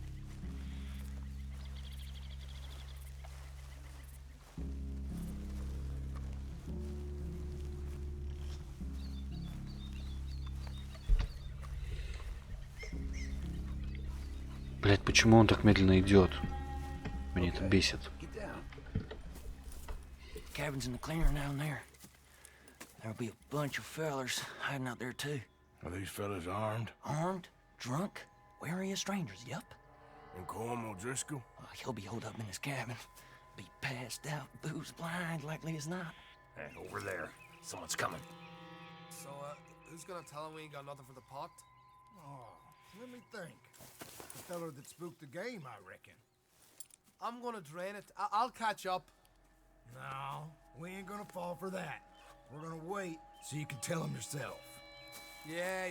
Блять, почему он так медленно идет? Меня это бесит. Cabin's in the clearing down there. There'll be a bunch of fellers hiding out there too. Are these fellas armed? Armed, drunk, wary of strangers, yup. And Colm O'Driscoll? He'll be holed up in his cabin. Be passed out, booze blind, likely as not. Hey, over there. Someone's coming. So, who's gonna tell him we ain't got nothing for the pot? Oh, Let me think. The fellow that spooked the game, I reckon. I'm gonna drain it. I'll catch up. No, we ain't gonna fall for that. We're gonna wait so you can tell him yourself. Yeah.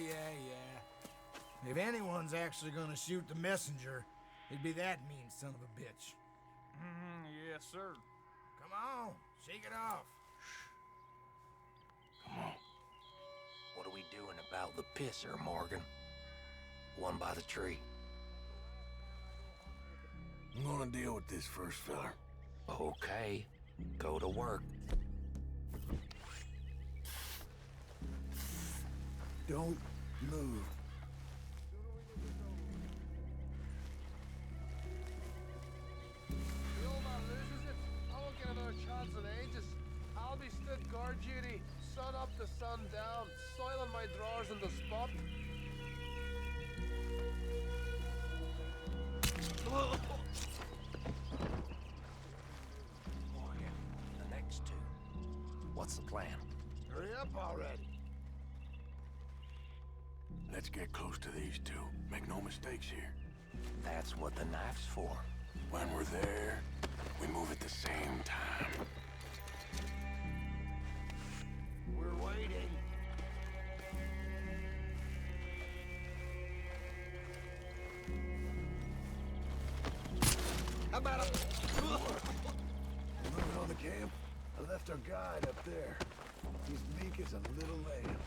If anyone's actually gonna shoot the messenger, it'd be that mean son of a bitch. Yes, sir. Come on, shake it off. Come on. What are we doing about the pisser, Morgan? One by the tree. I'm gonna deal with this first, fella. Okay, go to work. Don't move. The old man loses it. I won't get another chance in ages. I'll be stood guard duty, sun up to sun down, soiling my drawers in the spot. Morgan, the next two. What's the plan? Hurry up already. Let's get close to these two. Make no mistakes here. That's what the knife's for. When we're there, we move at the same time. We're waiting. How about a... Moving on the camp. I left our guide up there. He's meek as a little lamb.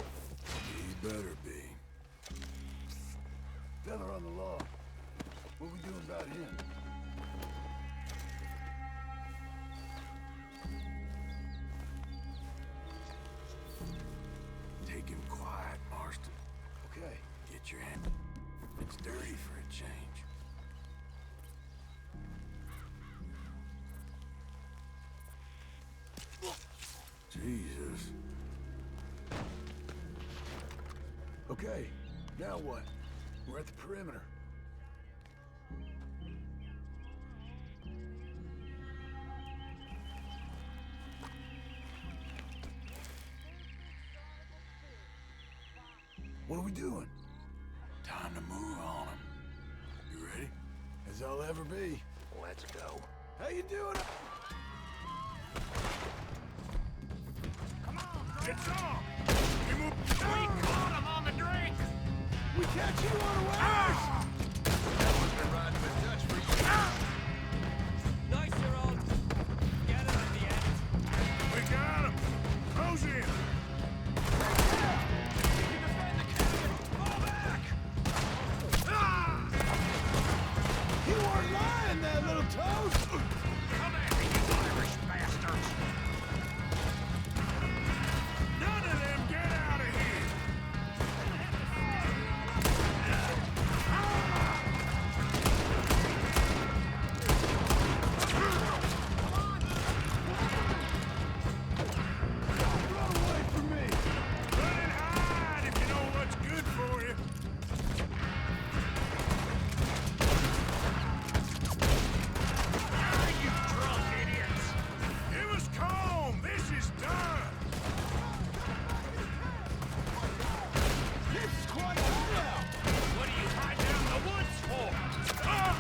He better be. Fella on the log. What we doing about him? Take him quiet, Marston. Okay. Get your hand. It's dirty for a change. Jesus. Okay, now what? We're at the perimeter. What are we doing? Time to move on him. You ready? As I'll ever be. Let's go. How you doing? Come on, it's on! We caught him on the drink! We catch you unawares! That one's been riding with Dutch for years. Nice, you're on. Get him at the end. We got him! Close in! You weren't lying there, little toast! Come at me, you Irish bastards! None of them get out of here! Run away from me! Run and hide if you know what's good for you. Ah, you drunk idiots! It was calm. This is done. This is quite a hideout! What are you hiding out in the woods for? Ah!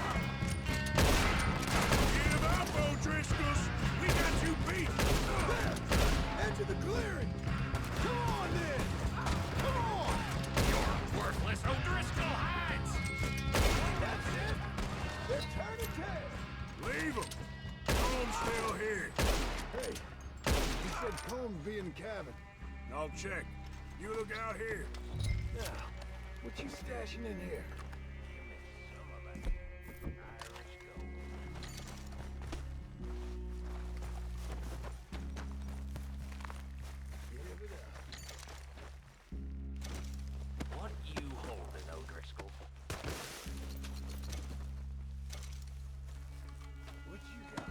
Give up, O'Driscolls. We got you beat. There! Edge of the clearing! Come on, then! Come on! You're worthless O'Driscoll hides! That's it! They're turning tail! Leave them. Comb's still here. Hey, he said Combs be in the cabin. I'll check. You look out here. Now, what you stashing in here? Give it up. What you holding, O'Driscoll? What you got?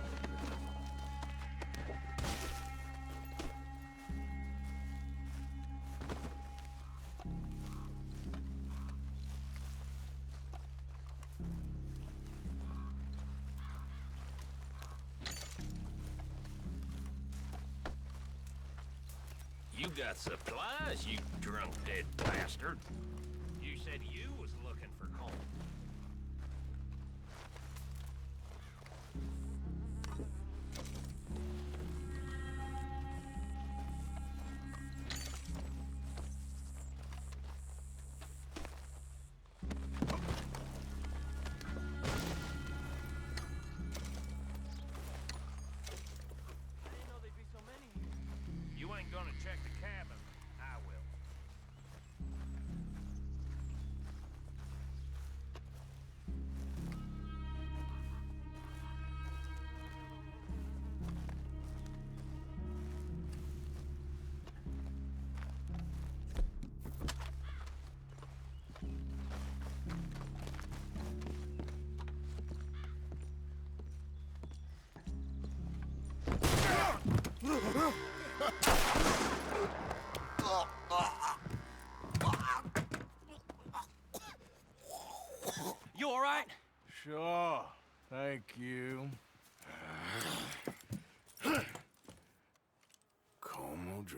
You got supplies, you drunk dead bastard. You said you was looking for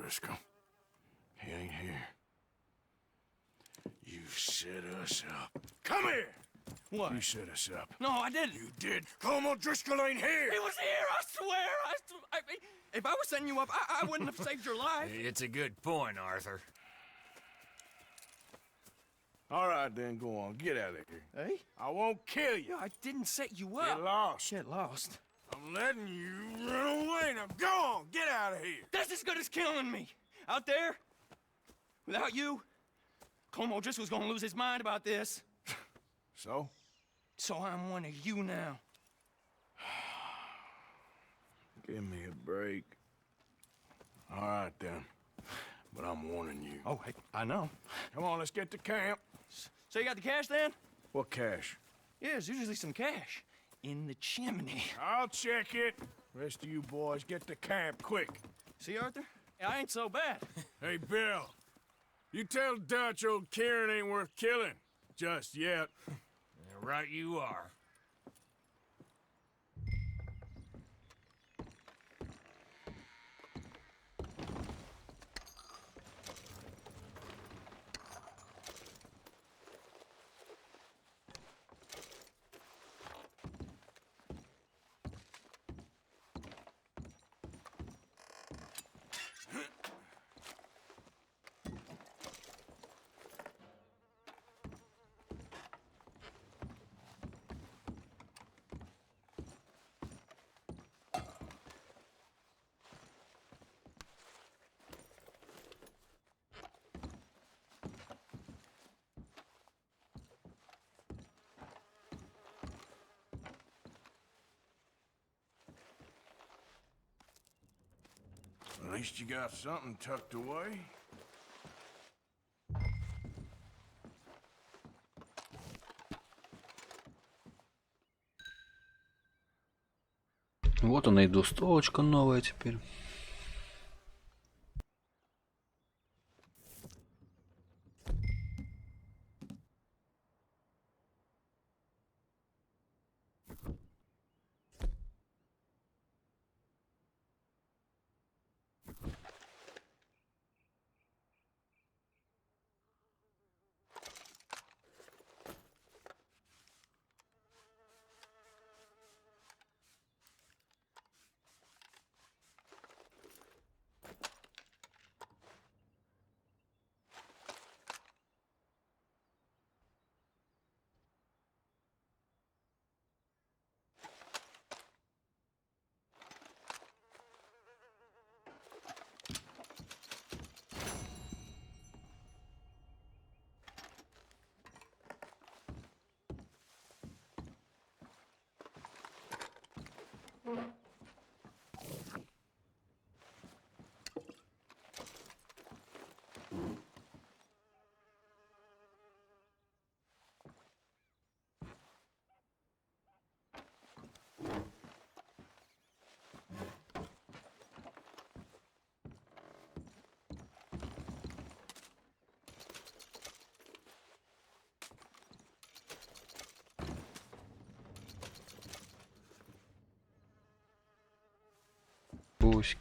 Driscoll. He ain't here. You set us up. Come here! What? You set us up. No, I didn't. You did. Colm O'Driscoll ain't here! He was here, I swear! If I was setting you up, I wouldn't have saved your life. It's a good point, Arthur. All right, then, go on. Get out of here. Hey? I won't kill you. I didn't set you up. Get lost. Get lost. I'm letting you run away. Now go on. Get out of here. That's as good as killing me. Out there, without you, Colm O'Driscoll's gonna lose his mind about this. So? So I'm one of you now. Give me a break. All right, then. But I'm warning you. Oh, hey, I know. Come on, let's get to camp. So you got the cash then? What cash? Yeah, there's usually some cash in the chimney. I'll check it. Rest of you boys, get to camp quick. See, Arthur? I ain't so bad. Hey, Bill. You tell Dutch old Kieran ain't worth killing. Just yet. Right you are. At least you got something tucked away. Вот она и двустолочка новая теперь.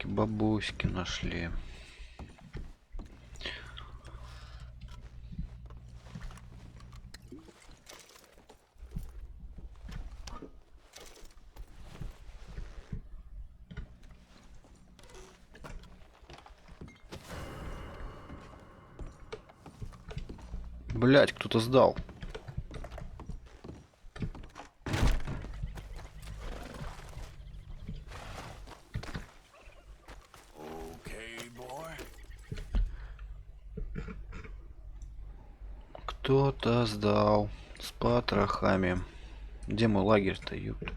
Бабуськи нашли. Блять, кто-то сдал. Кто-то сдал с потрохами. Где мой лагерь-то, ёпт?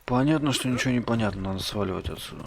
Понятно, что ничего не понятно, надо сваливать отсюда.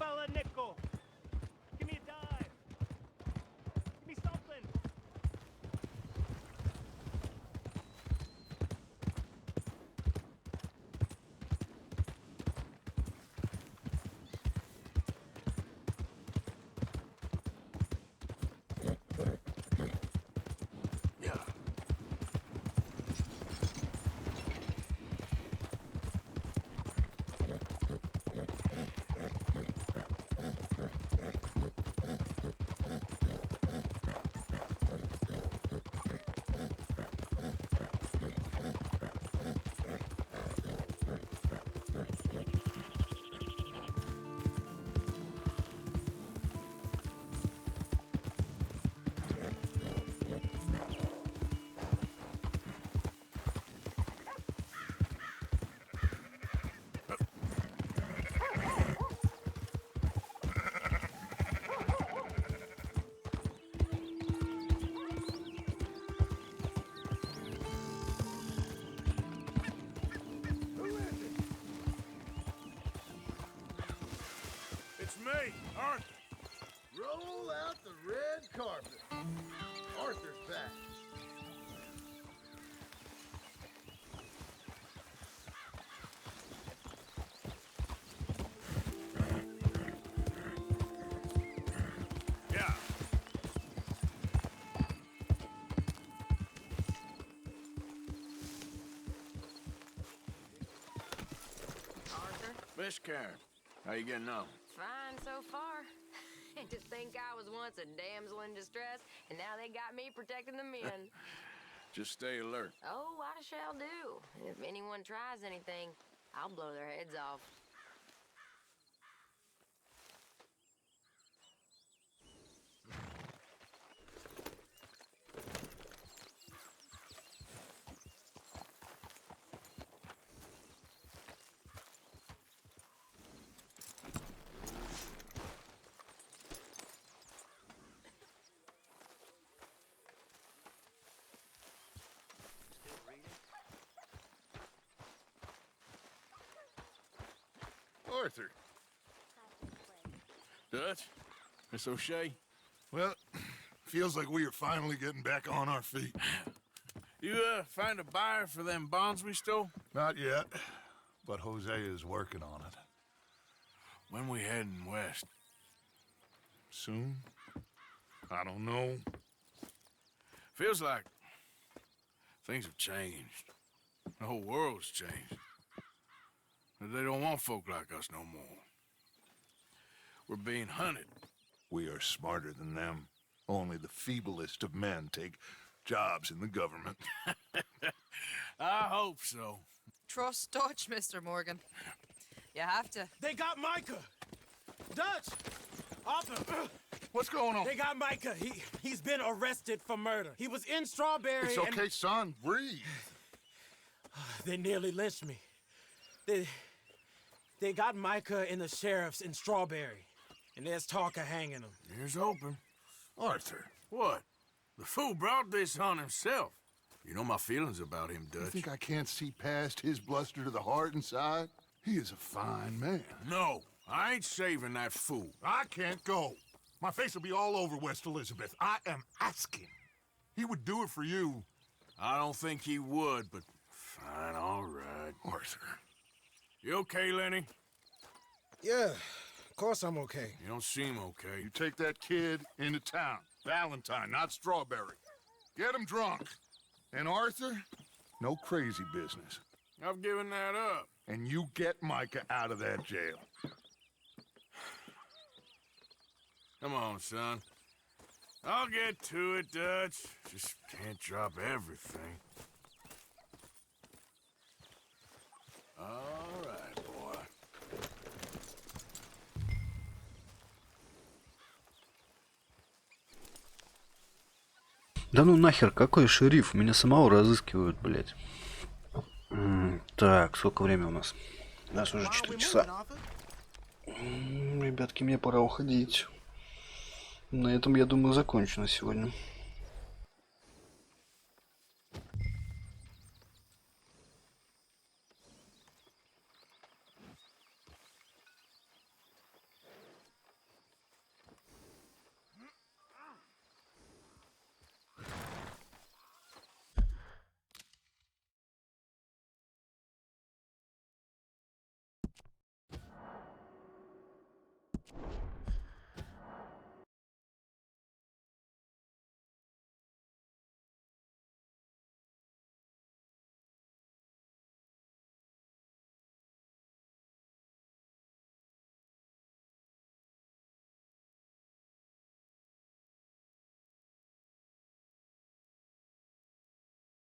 fella a nickel. Give me a dime. Give me something. It's me, Arthur. Roll out the red carpet. Arthur's back. Yeah. Arthur? Miss Karen, how you getting on? Fine so far. To think I was once a damsel in distress, and now they got me protecting the men. Just stay alert. Oh, I shall do. And if anyone tries anything, I'll blow their heads off. Arthur. Dutch? Miss O'Shea? Well, feels like we are finally getting back on our feet. You, find a buyer for them bonds we stole? Not yet, but Jose is working on it. When we heading west? Soon? I don't know. Feels like things have changed. The whole world's changed. They don't want folk like us no more. We're being hunted. We are smarter than them. Only the feeblest of men take jobs in the government. I hope so. Trust Dutch, Mr. Morgan. You have to. They got Micah! Dutch! Arthur! What's going on? They got Micah. He's been arrested for murder. He was in Strawberry. It's okay, son. Breathe. They nearly lynched me. They got Micah and the sheriffs in Strawberry. And there's talk of hanging him. Here's hoping. Arthur. What? The fool brought this on himself. You know my feelings about him, Dutch. You think I can't see past his bluster to the heart inside? He is a fine man. No, I ain't saving that fool. I can't go. My face will be all over West Elizabeth. I am asking. He would do it for you. I don't think he would, but fine, all right. Arthur. You okay, Lenny? Yeah, of course I'm okay. You don't seem okay. You take that kid into town. Valentine, not Strawberry. Get him drunk. And Arthur, no crazy business. I've given that up. And you get Micah out of that jail. Come on, son. I'll get to it, Dutch. Just can't drop everything. All right, boy. Да ну нахер, какой шериф? Меня самого разыскивают, блядь. Так, сколько времени у нас? У нас уже 4 часа. Ребятки, мне пора уходить. На этом, я думаю, закончу на сегодня.